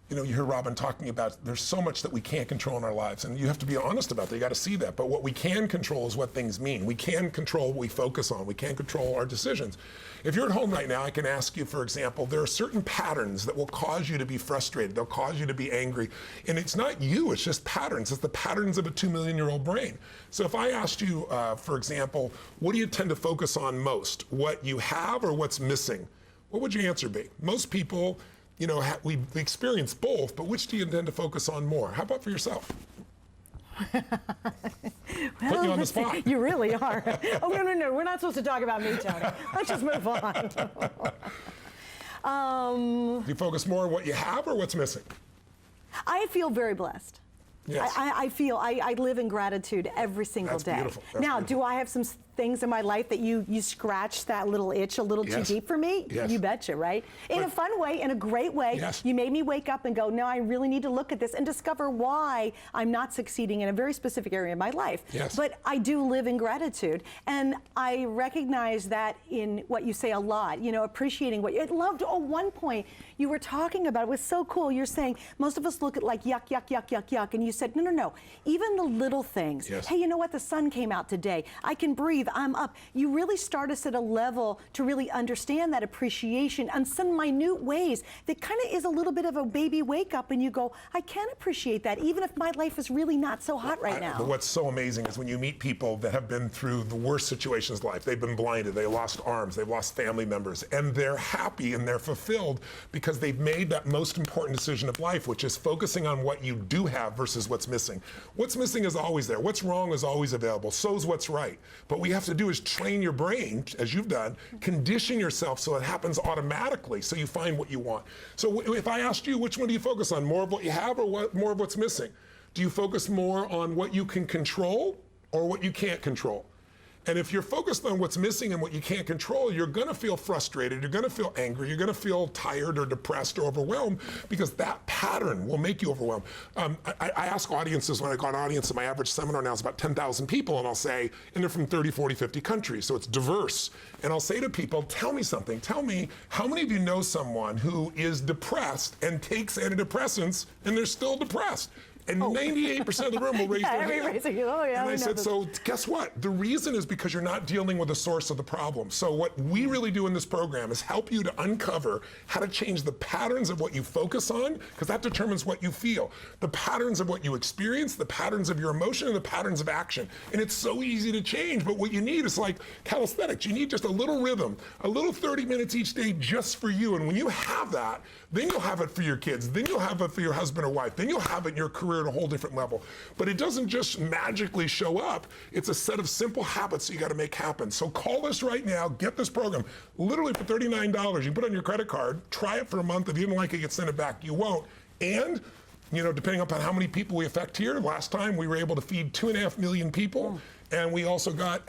you know, you hear Robin talking about there's so much that we can't control in our lives, and you have to be honest about that. You got to see that. But what we can control is what things mean. We can control what we focus on. We can control our decisions. If you're at home right now, I can ask you, for example, there are certain patterns that will cause you to be frustrated. They'll cause you to be angry. And it's not you, it's just patterns. It's the patterns of a 2 million-year-old brain. So if I asked you, for example, what do you tend to focus on most? What you have or what's missing? What would your answer be? Most people, you know, we experience both, but which do you tend to focus on more? How about for yourself? Put you on the spot. You really are. Oh, no, we're not supposed to talk about me, Tony. Let's just move on. Do you focus more on what you have or what's missing? I feel very blessed. Yes. I live in gratitude every single That's day. beautiful. That's now, beautiful. do I have some things in my life that you scratch that little itch a little too Yes. deep for me? Yes. You betcha, right? In a fun way, in a great way. Yes. You made me wake up and go, no, I really need to look at this and discover why I'm not succeeding in a very specific area of my life. Yes. But I do live in gratitude. And I recognize that in what you say a lot, you know, appreciating what you loved. Oh, one point you were talking about, it was so cool. You're saying most of us look at like yuck, yuck, yuck, yuck, yuck. And you said, no. Even the little things. Yes. Hey, you know what? The sun came out today. I can breathe. I'm up. You really start us at a level to really understand that appreciation in some minute ways that kind of is a little bit of a baby wake up, and you go, I can appreciate that, even if my life is really not so hot right now. But what's so amazing is when you meet people that have been through the worst situations in life. They've been blinded, they lost arms, they've lost family members, and they're happy and they're fulfilled because they've made that most important decision of life, which is focusing on what you do have versus what's missing. What's missing is always there. What's wrong is always available. So's what's right. But what you have to do is train your brain, as you've done, condition yourself so it happens automatically, so you find what you want. So if I asked you, which one do you focus on? More of what you have or more of what's missing? Do you focus more on what you can control or what you can't control? And if you're focused on what's missing and what you can't control, you're going to feel frustrated, you're going to feel angry, you're going to feel tired or depressed or overwhelmed, because that pattern will make you overwhelmed. I ask audiences, when I got an audience, my average seminar now is about 10,000 people, and I'll say, and they're from 30, 40, 50 countries, so it's diverse. And I'll say to people, tell me something. Tell me, how many of you know someone who is depressed and takes antidepressants and they're still depressed? And 98% of the room will raise their hand. Oh, yeah, And I know said, this. so guess what? The reason is because you're not dealing with the source of the problem. So what we really do in this program is help you to uncover how to change the patterns of what you focus on, because that determines what you feel. The patterns of what you experience, the patterns of your emotion, and the patterns of action. And it's so easy to change, but what you need is like calisthenics. You need just a little rhythm, a little 30 minutes each day just for you. And when you have that, then you'll have it for your kids, then you'll have it for your husband or wife, then you'll have it in your career at a whole different level. But it doesn't just magically show up. It's a set of simple habits that you got to make happen. So call us right now, get this program, literally for $39. You can put it on your credit card, try it for a month. If you didn't like it, send it back. You won't. And, you know, depending upon how many people we affect here, last time we were able to feed 2.5 million people. And we also got,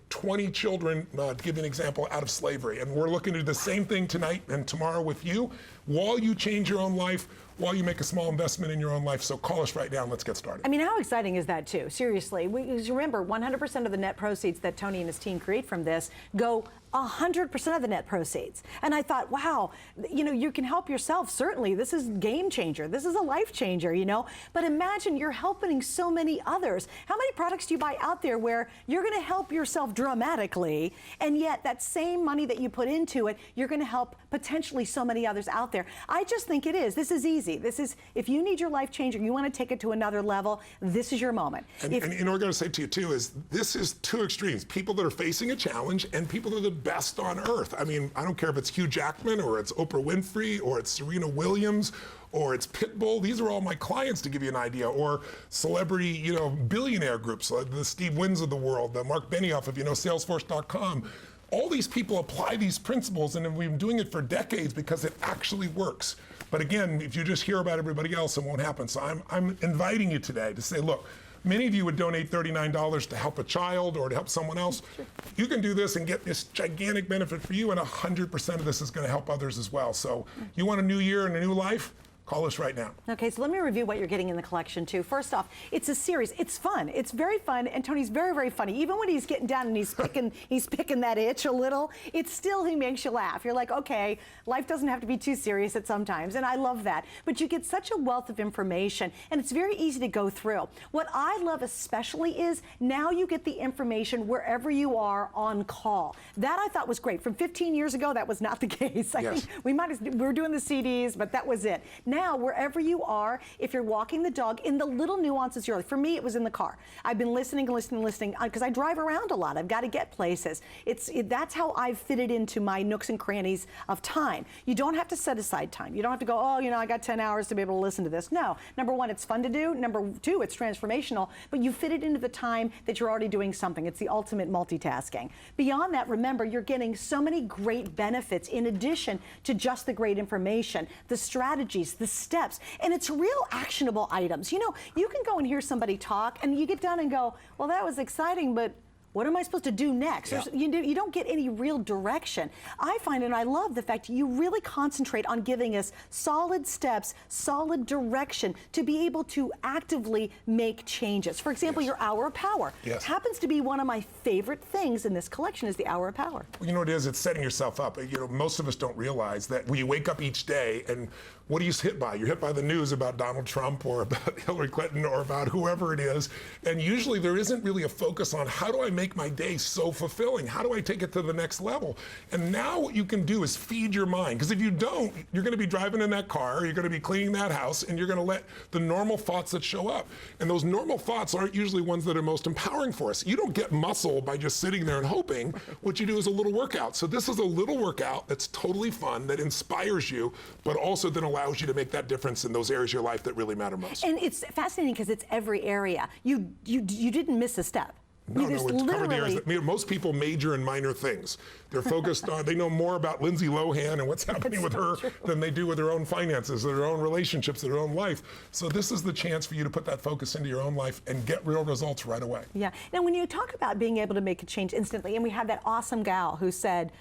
20 children, to give you an example, out of slavery. And we're looking to do the same thing tonight and tomorrow with you, while you change your own life, while you make a small investment in your own life. So call us right now and let's get started. I mean, how exciting is that, too? Seriously. Remember, 100% of the net proceeds that Tony and his team create from this go 100% of the net proceeds. And I thought, wow, you know, you can help yourself. Certainly, this is game changer. This is a life changer, you know. But imagine you're helping so many others. How many products do you buy out there where you're going to help yourself dramatically, and yet that same money that you put into it, you're going to help potentially so many others out there? I just think it is. This is easy. This is, if you need your life changer, you want to take it to another level, this is your moment. And you know what I'm going to say to you, too, is this is two extremes. People that are facing a challenge and people that are the best on earth. I mean, I don't care if it's Hugh Jackman or it's Oprah Winfrey or it's Serena Williams or it's Pitbull. These are all my clients, to give you an idea. Or celebrity, you know, billionaire groups, like the Steve Winns of the world, the Mark Benioff of, you know, Salesforce.com. All these people apply these principles, and we've been doing it for decades because it actually works. But again, if you just hear about everybody else, it won't happen. So I'm inviting you today to say, look, many of you would donate $39 to help a child or to help someone else. Sure. You can do this and get this gigantic benefit for you, and 100% of this is going to help others as well. So you want a new year and a new life? Call us right now. Okay, so let me review what you're getting in the collection too. First off, it's a series. It's fun. It's very fun, and Tony's very, very funny. Even when he's getting down and he's picking that itch a little, it's still, he makes you laugh. You're like, okay, life doesn't have to be too serious at sometimes, and I love that. But you get such a wealth of information, and it's very easy to go through. What I love especially is now you get the information wherever you are on call. That I thought was great. From 15 years ago, that was not the case. I think we were doing the CDs, but that was it. Now, wherever you are, if you're walking the dog, in the little nuances you're like, for me, it was in the car. I've been listening, because I drive around a lot. I've got to get places. That's how I've fitted into my nooks and crannies of time. You don't have to set aside time. You don't have to go, oh, I got 10 hours to be able to listen to this. No. Number one, it's fun to do. Number two, it's transformational, but you fit it into the time that you're already doing something. It's the ultimate multitasking. Beyond that, remember, you're getting so many great benefits in addition to just the great information, the strategies, the steps, and it's real actionable items. You can go and hear somebody talk and you get done and go, well, that was exciting, but what am I supposed to do next? Yeah. You don't get any real direction. I find, and I love the fact you really concentrate on giving us solid steps, solid direction to be able to actively make changes. For example, your Hour of Power. Yes. Happens to be one of my favorite things in this collection is the Hour of Power. Well, you know what it is? It's setting yourself up. Most of us don't realize that when you wake up each day and what are you hit by? You're hit by the news about Donald Trump or about Hillary Clinton or about whoever it is. And usually there isn't really a focus on how do I make my day so fulfilling? How do I take it to the next level? And now what you can do is feed your mind. Because if you don't, you're going to be driving in that car, you're going to be cleaning that house, and you're going to let the normal thoughts that show up. And those normal thoughts aren't usually ones that are most empowering for us. You don't get muscle by just sitting there and hoping. What you do is a little workout. So this is a little workout that's totally fun, that inspires you, but also then allows you to make that difference in those areas of your life that really matter most. And it's fascinating because it's every area. You didn't miss a step. No, it's covered the areas that most people major in minor things. They're focused on, they know more about Lindsay Lohan and what's happening with her than they do with their own finances, their own relationships, their own life. So this is the chance for you to put that focus into your own life and get real results right away. Yeah. Now, when you talk about being able to make a change instantly, and we have that awesome gal who said,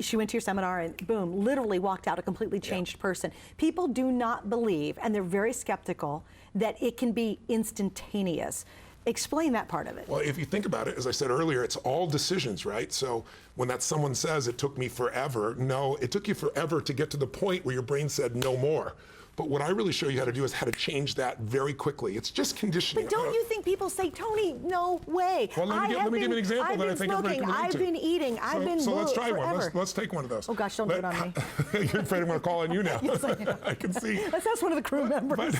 she went to your seminar and boom, literally walked out a completely changed person. People do not believe, and they're very skeptical, that it can be instantaneous. Explain that part of it. Well, if you think about it, as I said earlier, it's all decisions, right? So when that someone says it took me forever, no, it took you forever to get to the point where your brain said no more. But what I really show you how to do is how to change that very quickly. It's just conditioning. But don't you think people say, Tony, no way. Well, let me give you an example that I think everybody can relate to. I've been eating. I've been So let's try forever. one. Let's take one of those. Oh gosh, don't do it on me. You're afraid I'm going to call on you now. Yes, I am. I can see. Let's ask one of the crew members.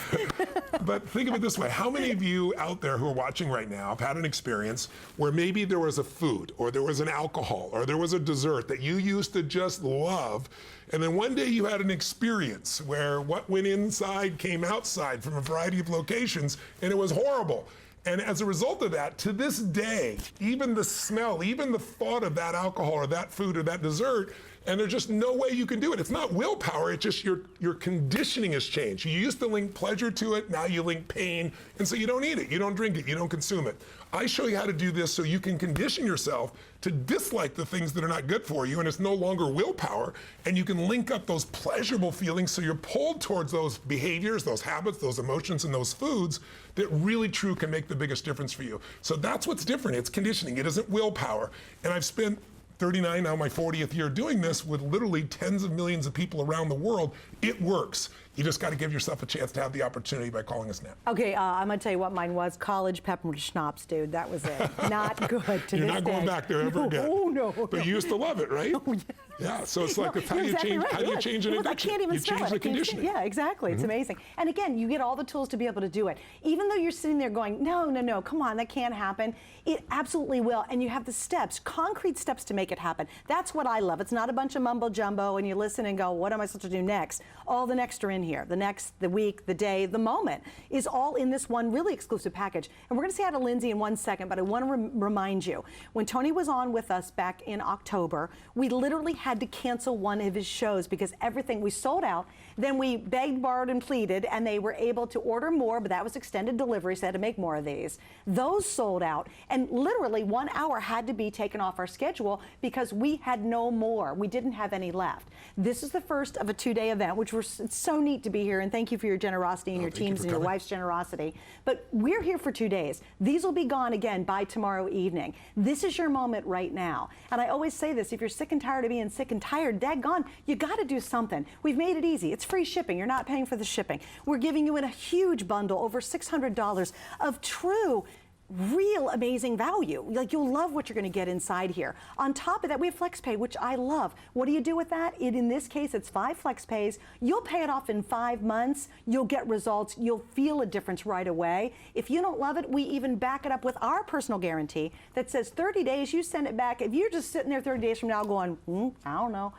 But think of it this way. How many of you out there who are watching right now have had an experience where maybe there was a food or there was an alcohol or there was a dessert that you used to just love, and then one day you had an experience where what went inside came outside from a variety of locations, and it was horrible. And as a result of that, to this day, even the smell, even the thought of that alcohol or that food or that dessert, and there's just no way you can do it. It's not willpower, it's just your conditioning has changed. You used to link pleasure to it, now you link pain, and so you don't eat it, you don't drink it, you don't consume it. I show you how to do this so you can condition yourself to dislike the things that are not good for you, and it's no longer willpower, and you can link up those pleasurable feelings so you're pulled towards those behaviors, those habits, those emotions, and those foods that really true can make the biggest difference for you. So that's what's different. It's conditioning. It isn't willpower. And I've spent 39, now my 40th year doing this with literally tens of millions of people around the world. It works. You just got to give yourself a chance to have the opportunity by calling us now. Okay, I'm going to tell you what mine was. College peppermint schnapps, dude. That was it. Not good to this day. You're not going back there ever again. Oh, no. But you used to love it, right? Oh, yes. Yeah, so it's like, how do you exactly change, right. how do you change an Look, addiction? I can't even you smell change it. the conditioning. Yeah, exactly. It's amazing. And again, you get all the tools to be able to do it. Even though you're sitting there going, no, come on, that can't happen. It absolutely will. And you have the steps, concrete steps to make it happen. That's what I love. It's not a bunch of mumbo jumbo and you listen and go, what am I supposed to do next? All the next are in here. The next, the week, the day, the moment is all in this one really exclusive package. And we're going to say hi to Lindsay in 1 second, but I want to remind you, when Tony was on with us back in October, we literally had to cancel one of his shows because everything, we sold out. Then we begged, borrowed, and pleaded, and they were able to order more, but that was extended delivery, so they had to make more of these. Those sold out, and literally 1 hour had to be taken off our schedule because we had no more. We didn't have any left. This is the first of a 2-day event, which was so neat. neat to be here, and thank you for your generosity and your thank you teams for and your coming. wife's generosity. But we're here for 2 days. These will be gone again by tomorrow evening. This is your moment right now. And I always say this, if you're sick and tired of being sick and tired, daggone, you got to do something. We've made it easy. It's free shipping. You're not paying for the shipping. We're giving you in a huge bundle, over $600 of true, real amazing value. Like, you'll love what you're going to get inside here. On top of that, we have FlexPay, which I love. What do you do with that? In this case, it's 5 FlexPays. You'll pay it off in 5 months. You'll get results. You'll feel a difference right away. If you don't love it, we even back it up with our personal guarantee that says 30 days, you send it back. If you're just sitting there 30 days from now going, I don't know,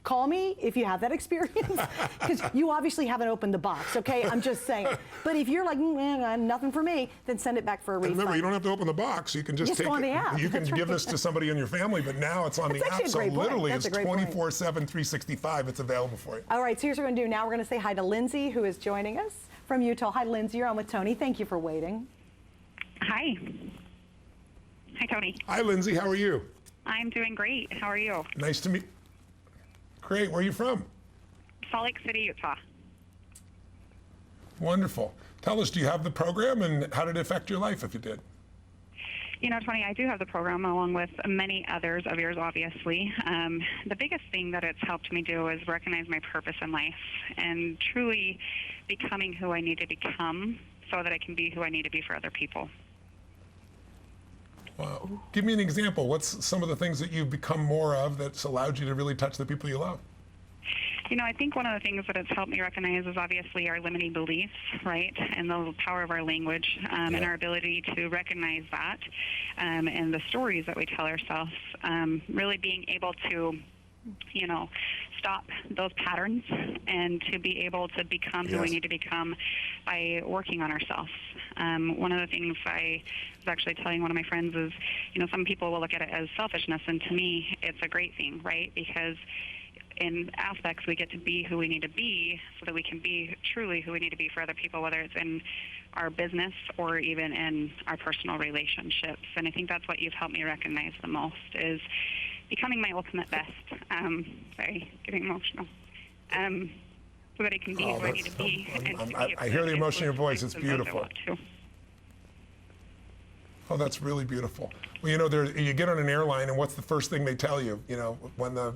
call me if you have that experience, because you obviously haven't opened the box, okay? I'm just saying. But if you're like, nothing for me, then send it back for a And refund. remember, you don't have to open the box. You can just take go on it. the app. You can That's give right. this to somebody in your family, but now it's on That's the actually app. a So great point. literally, That's it's a great point. 24/7, 365. It's available for you. All right, so here's what we're going to do. Now we're going to say hi to Lindsay, who is joining us from Utah. Hi, Lindsay. You're on with Tony. Thank you for waiting. Hi. Hi, Tony. Hi, Lindsay. How are you? I'm doing great. How are you? Nice to meet. Great. Where are you from? Salt Lake City, Utah. Wonderful. Tell us, do you have the program, and how did it affect your life if you did? You know, Tony, I do have the program along with many others of yours, obviously. The biggest thing that it's helped me do is recognize my purpose in life and truly becoming who I need to become so that I can be who I need to be for other people. Wow. Give me an example. What's some of the things that you've become more of that's allowed you to really touch the people you love? You know, I think one of the things that it's helped me recognize is obviously our limiting beliefs, right, and the power of our language and our ability to recognize that and the stories that we tell ourselves, really being able to, you know, stop those patterns and to be able to become who we Yes. need to become by working on ourselves. One of the things I was actually telling one of my friends is, you know, some people will look at it as selfishness, and to me, it's a great thing, right, because in aspects we get to be who we need to be so that we can be truly who we need to be for other people, whether it's in our business or even in our personal relationships. And I think that's what you've helped me recognize the most is becoming my ultimate best. Sorry, getting emotional. So that I can be who I need to be. I hear the emotion in your voice. It's beautiful. To. Oh, that's really beautiful. Well, you know, you get on an airline, and what's the first thing they tell you? You know,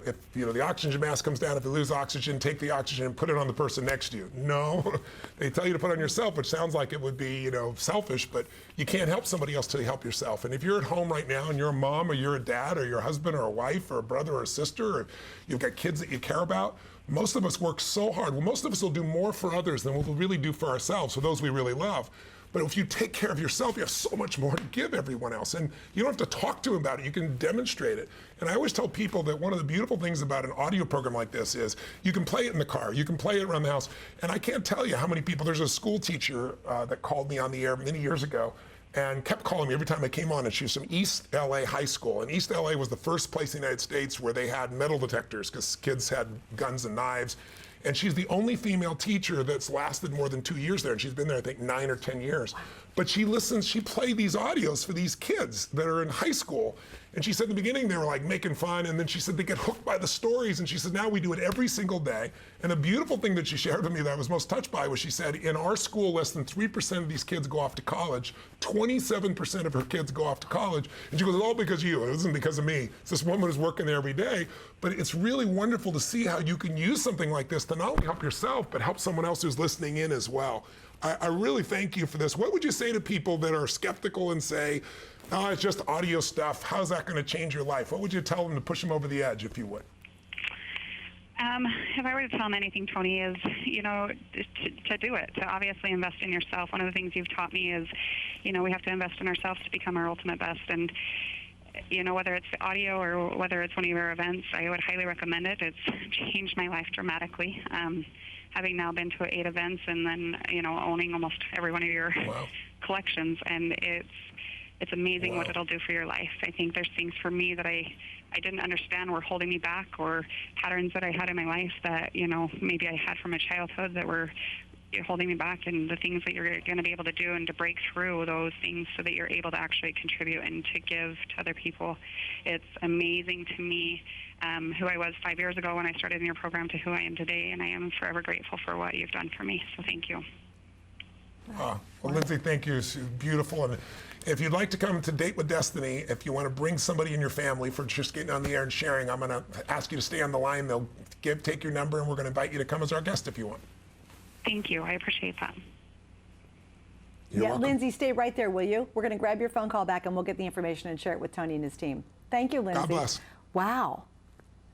if the oxygen mask comes down, if you lose oxygen, take the oxygen and put it on the person next to you. No, they tell you to put it on yourself, which sounds like it would be, you know, selfish, but you can't help somebody else till you help yourself. And if you're at home right now and you're a mom or you're a dad or you're a husband or a wife or a brother or a sister, or you've got kids that you care about, most of us work so hard. Well, most of us will do more for others than we'll really do for ourselves, for those we really love. But if you take care of yourself, you have so much more to give everyone else. And you don't have to talk to them about it. You can demonstrate it. And I always tell people that one of the beautiful things about an audio program like this is you can play it in the car. You can play it around the house. And I can't tell you how many people, there's a school teacher that called me on the air many years ago and kept calling me every time I came on, and she was from East LA High School. And East LA was the first place in the United States where they had metal detectors because kids had guns and knives. And she's the only female teacher that's lasted more than 2 years there. And she's been there, I think, 9 or 10 years. But she played these audios for these kids that are in high school. And she said in the beginning they were like making fun, and then she said they get hooked by the stories, and she said now we do it every single day. And the beautiful thing that she shared with me that I was most touched by was she said in our school less than 3% of these kids go off to college, 27% of her kids go off to college. And she goes, it's all because of you, it isn't because of me. It's this woman who's working there every day. But it's really wonderful to see how you can use something like this to not only help yourself, but help someone else who's listening in as well. I really thank you for this. What would you say to people that are skeptical and say, oh, it's just audio stuff. How's that going to change your life? What would you tell them to push them over the edge, if you would? If I were to tell them anything, Tony, is, you know, to do it, to obviously invest in yourself. One of the things you've taught me is, you know, we have to invest in ourselves to become our ultimate best. And, you know, whether it's the audio or whether it's one of your events, I would highly recommend it. It's changed my life dramatically. Having now been to 8 events and then, you know, owning almost every one of your collections. And it's amazing what it'll do for your life. I think there's things for me that I didn't understand were holding me back, or patterns that I had in my life that, you know, maybe I had from my childhood that were holding me back, and the things that you're going to be able to do and to break through those things so that you're able to actually contribute and to give to other people. It's amazing to me who I was 5 years ago when I started in your program to who I am today, and I am forever grateful for what you've done for me. So thank you. Well, Lindsay, thank you. It's beautiful. And if you'd like to come to Date with Destiny, if you want to bring somebody in your family for just getting on the air and sharing, I'm going to ask you to stay on the line. They'll take your number, and we're going to invite you to come as our guest if you want. Thank you. I appreciate that. You're welcome. Lindsay, stay right there, will you? We're going to grab your phone call back, and we'll get the information and share it with Tony and his team. Thank you, Lindsay. God bless. Wow.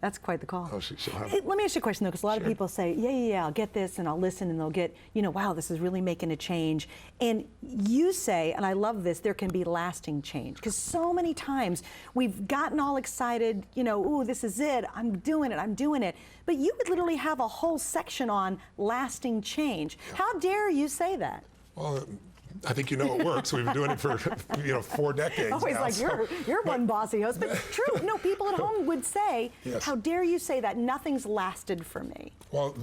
That's quite the call. Oh, she'll have Hey, it. let me ask you a question, though, because a lot Sure. of people say, yeah, I'll get this, and I'll listen, and they'll get, wow, this is really making a change. And you say, and I love this, there can be lasting change. Because so many times we've gotten all excited, ooh, this is it, I'm doing it. But you could literally have a whole section on lasting change. Yeah. How dare you say that? Well, I think it works. We've been doing it for 4 decades Always now. like, you're one bossy host. But true, no, people at home would say, Yes. how dare you say that? Nothing's lasted for me. Well,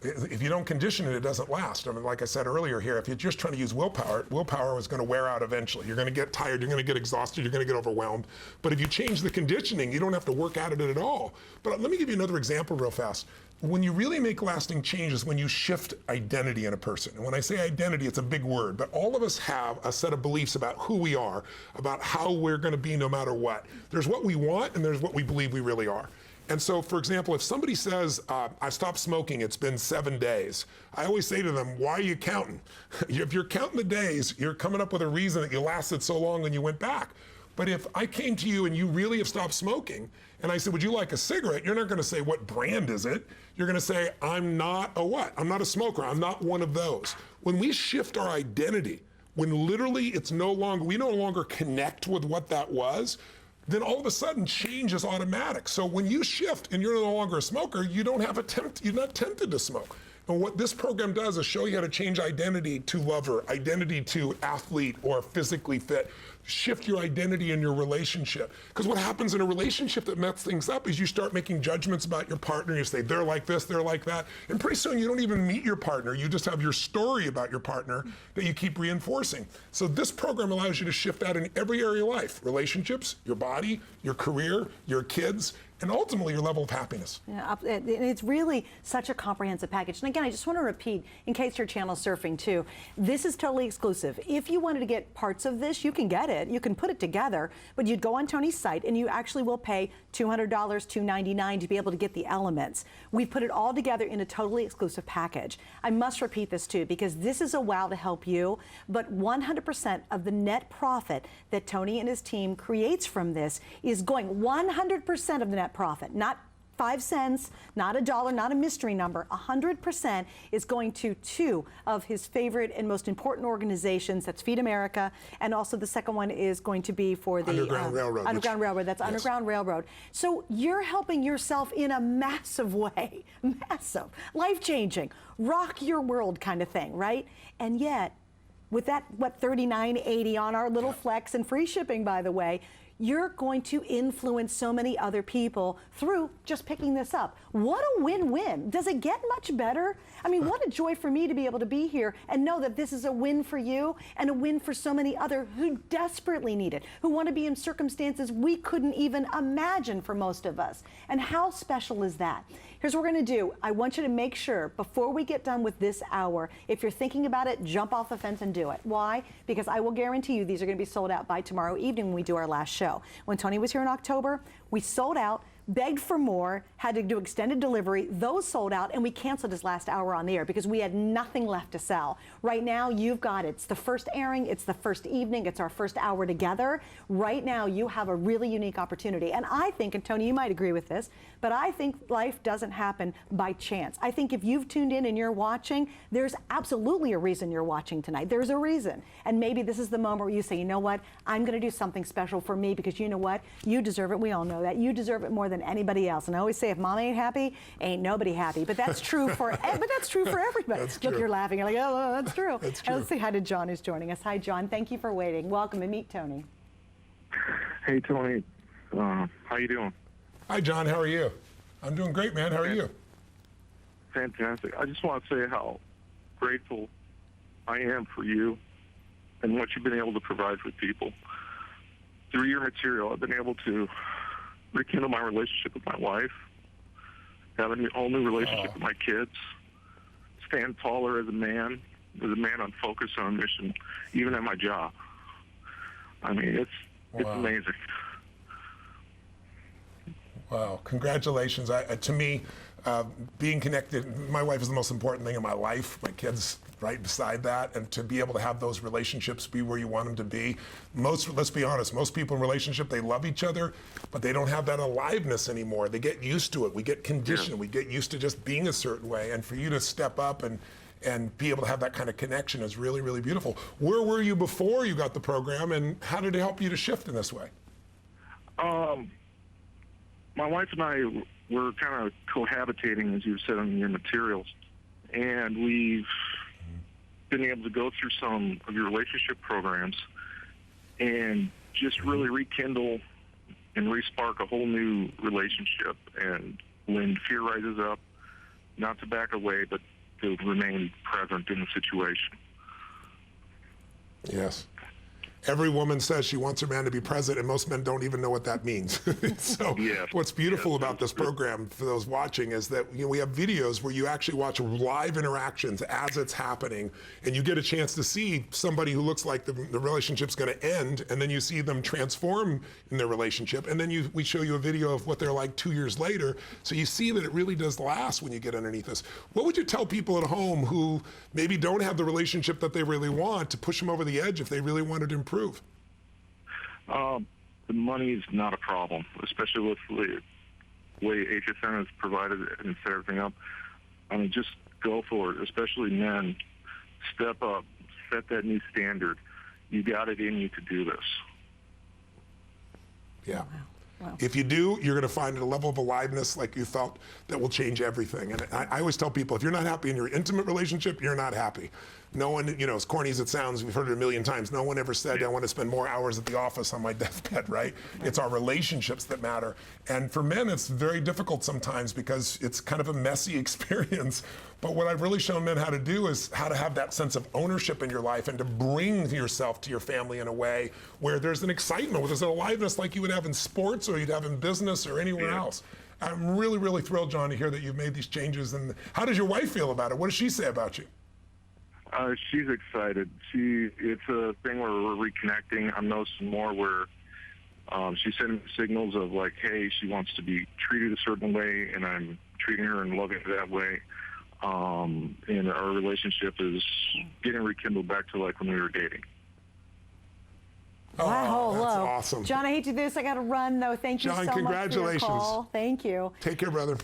if you don't condition it, it doesn't last. I mean, like I said earlier here, if you're just trying to use willpower is going to wear out eventually. You're going to get tired, you're going to get exhausted, you're going to get overwhelmed. But if you change the conditioning, you don't have to work at it at all. But let me give you another example real fast. When you really make lasting changes, when you shift identity in a person. And when I say identity, it's a big word, but all of us have a set of beliefs about who we are, about how we're going to be no matter what. There's what we want, and there's what we believe we really are. And so, for example, if somebody says, I stopped smoking, it's been 7 days, I always say to them, why are you counting? If you're counting the days, you're coming up with a reason that you lasted so long and you went back. But if I came to you and you really have stopped smoking, and I said, would you like a cigarette? You're not going to say, what brand is it? You're going to say, I'm not a what? I'm not a smoker. I'm not one of those. When we shift our identity, when literally we no longer connect with what that was, then all of a sudden change is automatic. So when you shift and you're no longer a smoker, you're not tempted to smoke. And what this program does is show you how to change identity to lover, identity to athlete or physically fit. Shift your identity in your relationship. Because what happens in a relationship that messes things up is you start making judgments about your partner. You say, they're like this, they're like that. And pretty soon you don't even meet your partner. You just have your story about your partner that you keep reinforcing. So this program allows you to shift that in every area of life. Relationships, your body, your career, your kids, and ultimately your level of happiness. Yeah, and it's really such a comprehensive package. And again, I just want to repeat, in case you're channel surfing too, this is totally exclusive. If you wanted to get parts of this, you can get it. You can put it together, but you'd go on Tony's site and you actually will pay $200, $299 to be able to get the elements. We put it all together in a totally exclusive package. I must repeat this too, because this is a wow to help you, but 100% of the net profit that Tony and his team creates from this is going 100% of the net profit, not 5 cents, not $1, not a mystery number. 100% is going to 2 of his favorite and most important organizations. That's Feed America, and also the second one is going to be for the Underground Railroad. Underground Railroad. That's Yes. Underground Railroad. So you're helping yourself in a massive way, massive, life-changing, rock your world kind of thing, right? And yet, with that, $39.80 on our little flex and free shipping, by the way, you're going to influence so many other people through just picking this up. What a win-win. Does it get much better? I mean, what a joy for me to be able to be here and know that this is a win for you and a win for so many others who desperately need it, who want to be in circumstances we couldn't even imagine for most of us. And how special is that? Here's what we're going to do. I want you to make sure, before we get done with this hour, if you're thinking about it, jump off the fence and do it. Why? Because I will guarantee you these are going to be sold out by tomorrow evening when we do our last show. When Tony was here in October, we sold out, begged for more, had to do extended delivery. Those sold out, and we canceled his last hour on the air because we had nothing left to sell. Right now, you've got it. It's the first airing. It's the first evening. It's our first hour together. Right now, you have a really unique opportunity. And I think, and Tony, you might agree with this, but I think life doesn't happen by chance. I think if you've tuned in and you're watching, there's absolutely a reason you're watching tonight. There's a reason. And maybe this is the moment where you say, you know what? I'm going to do something special for me because you know what? You deserve it. We all know that. You deserve it more than anybody else. And I always say, if mom ain't happy, ain't nobody happy. But that's true for everybody. That's Look, true. you're laughing. You're like, oh, that's true. That's And true. let's say hi to John, who's joining us. Hi, John. Thank you for waiting. Welcome, and meet Tony. Hey, Tony. How you doing? Hi, John. How are you? I'm doing great, man. How are you? Fantastic. I just want to say how grateful I am for you and what you've been able to provide for people. Through your material, I've been able to rekindle my relationship with my wife, have a whole new relationship with my kids, stand taller as a man on focus, on mission, even at my job. I mean, it's amazing. Wow, congratulations. To me, being connected, my wife is the most important thing in my life. My kids right beside that, and to be able to have those relationships be where you want them to be. Let's be honest, most people in relationship, they love each other, but they don't have that aliveness anymore. They get used to it. We get conditioned. We get used to just being a certain way. And for you to step up and be able to have that kind of connection is really, really beautiful. Where were you before you got the program, and how did it help you to shift in this way? My wife and I were kind of cohabitating, as you said in your materials, and we've been able to go through some of your relationship programs and just really rekindle and respark a whole new relationship. And when fear rises up, not to back away, but to remain present in the situation. Yes. Every woman says she wants her man to be present, and most men don't even know what that means. So what's beautiful about this program for those watching is that we have videos where you actually watch live interactions as it's happening, and you get a chance to see somebody who looks like the relationship's going to end, and then you see them transform in their relationship, and then we show you a video of what they're like 2 years later, so you see that it really does last when you get underneath this. What would you tell people at home who maybe don't have the relationship that they really want to push them over the edge if they really wanted to improve? The money is not a problem, especially with the way HSN has provided it and set everything up. I mean, just go for it, especially men. Step up, set that new standard. You got it in you to do this. Yeah. Wow. If you do, you're going to find a level of aliveness like you felt that will change everything. And I always tell people, if you're not happy in your intimate relationship, you're not happy. No one, as corny as it sounds, we've heard it a million times, no one ever said, I want to spend more hours at the office on my deathbed, right? It's our relationships that matter. And for men, it's very difficult sometimes because it's kind of a messy experience. But what I've really shown men how to do is how to have that sense of ownership in your life and to bring yourself to your family in a way where there's an excitement, where there's an aliveness like you would have in sports or you'd have in business or anywhere else. I'm really, really thrilled, John, to hear that you've made these changes. And how does your wife feel about it? What does she say about you? She's excited. It's a thing where we're reconnecting. I'm noticing more where she's sending signals of like, hey, she wants to be treated a certain way, and I'm treating her and loving her that way. And our relationship is getting rekindled back to like when we were dating. Wow, that's hello. awesome. John, I hate to do this. I got to run, though. Thank you John, so congratulations. much for your call. Thank you. Take care, brother.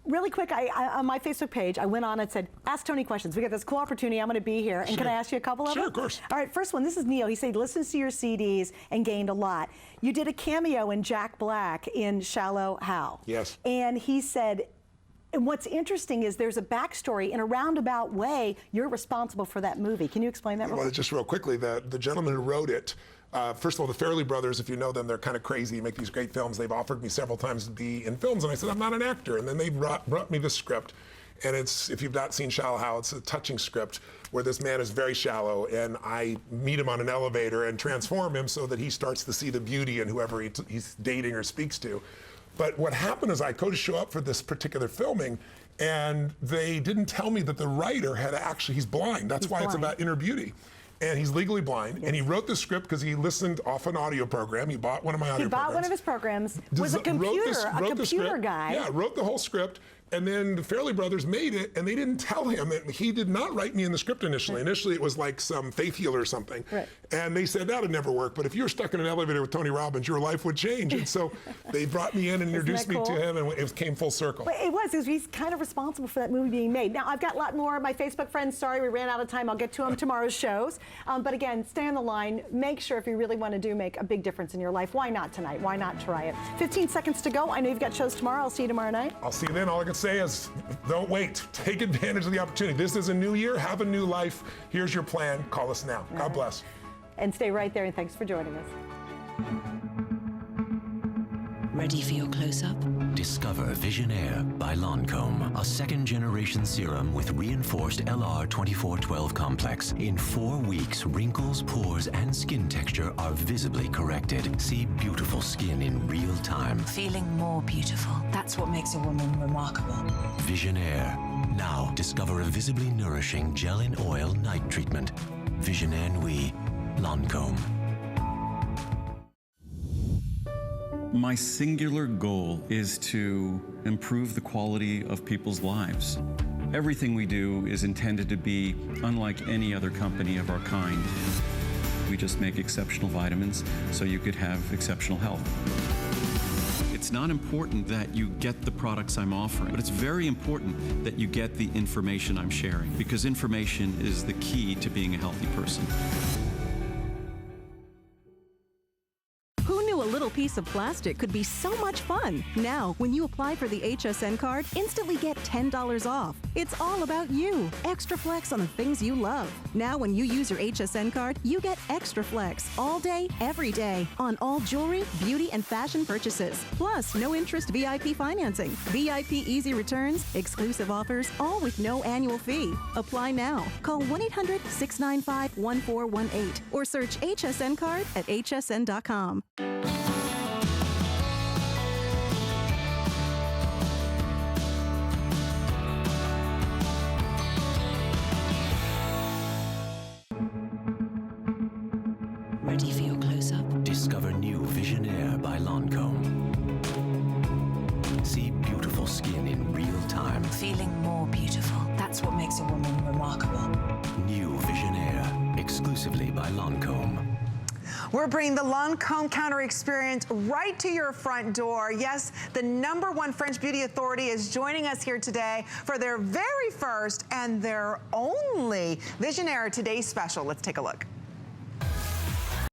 Really quick, I on my Facebook page, I went on and said, ask Tony questions. We got this cool opportunity. I'm going to be here. And can I ask you a couple of them? Sure, of course. All right, first one. This is Neil. He said he listens to your CDs and gained a lot. You did a cameo in Jack Black in Shallow Hal. Yes. And he said, and what's interesting is there's a backstory. In a roundabout way, you're responsible for that movie. Can you explain that real Well, quick? just real quickly, the gentleman who wrote it, first of all, the Farrelly brothers, if you know them, they're kind of crazy, make these great films. They've offered me several times to be in films, and I said, I'm not an actor. And then they brought me the script. And it's, if you've not seen Shallow Hal, it's a touching script where this man is very shallow, and I meet him on an elevator and transform him so that he starts to see the beauty in whoever he's dating or speaks to. But what happened is I go to show up for this particular filming, and they didn't tell me that the writer had actually, he's blind. That's why it's about inner beauty. And he's legally blind, and he wrote the script because he listened off an audio program. He bought one of my audio programs. He bought one of his programs, was a computer guy. Yeah, wrote the whole script, and then the Farrelly brothers made it, and they didn't tell him that he did not write me in the script initially. Initially, it was like some faith healer or something. Right. And they said that would never work, but if you were stuck in an elevator with Tony Robbins, your life would change. And so they brought me in and introduced me to him, and it came full circle. But it was, he's kind of responsible for that movie being made. Now, I've got a lot more of my Facebook friends. Sorry, we ran out of time. I'll get to them tomorrow's shows. But again, stay on the line. Make sure if you really want to make a big difference in your life, why not tonight? Why not try it? 15 seconds to go. I know you've got shows tomorrow. I'll see you tomorrow night. I'll see you then. All I can say is don't wait. Take advantage of the opportunity. This is a new year. Have a new life. Here's your plan. Call us now. God bless. And stay right there, and thanks for joining us. Ready for your close-up? Discover Visionaire by Lancome, a second-generation serum with reinforced LR2412 complex. In 4 weeks, wrinkles, pores, and skin texture are visibly corrected. See beautiful skin in real time. Feeling more beautiful. That's what makes a woman remarkable. Visionaire. Now, discover a visibly nourishing gel in oil night treatment. Visionaire Nuit. Lancome. My singular goal is to improve the quality of people's lives. Everything we do is intended to be unlike any other company of our kind. We just make exceptional vitamins so you could have exceptional health. It's not important that you get the products I'm offering, but it's very important that you get the information I'm sharing, because information is the key to being a healthy person. A little piece of plastic could be so much fun. Now, when you apply for the HSN card, instantly get $10 off. It's all about you. Extra flex on the things you love. Now, when you use your HSN card, you get extra flex all day, every day on all jewelry, beauty, and fashion purchases. Plus, no interest VIP financing, VIP easy returns, exclusive offers, all with no annual fee. Apply now. Call 1-800-695-1418 or search HSN card at hsn.com. Ready for your close-up? Discover new Visionaire by Lancome. See beautiful skin in real time. Feeling more beautiful. That's what makes a woman remarkable. New Visionaire, exclusively by Lancome. We're bringing the Lancome counter experience right to your front door. Yes, the #1 French beauty authority is joining us here today for their very first and their only Visionaire Today special. Let's take a look.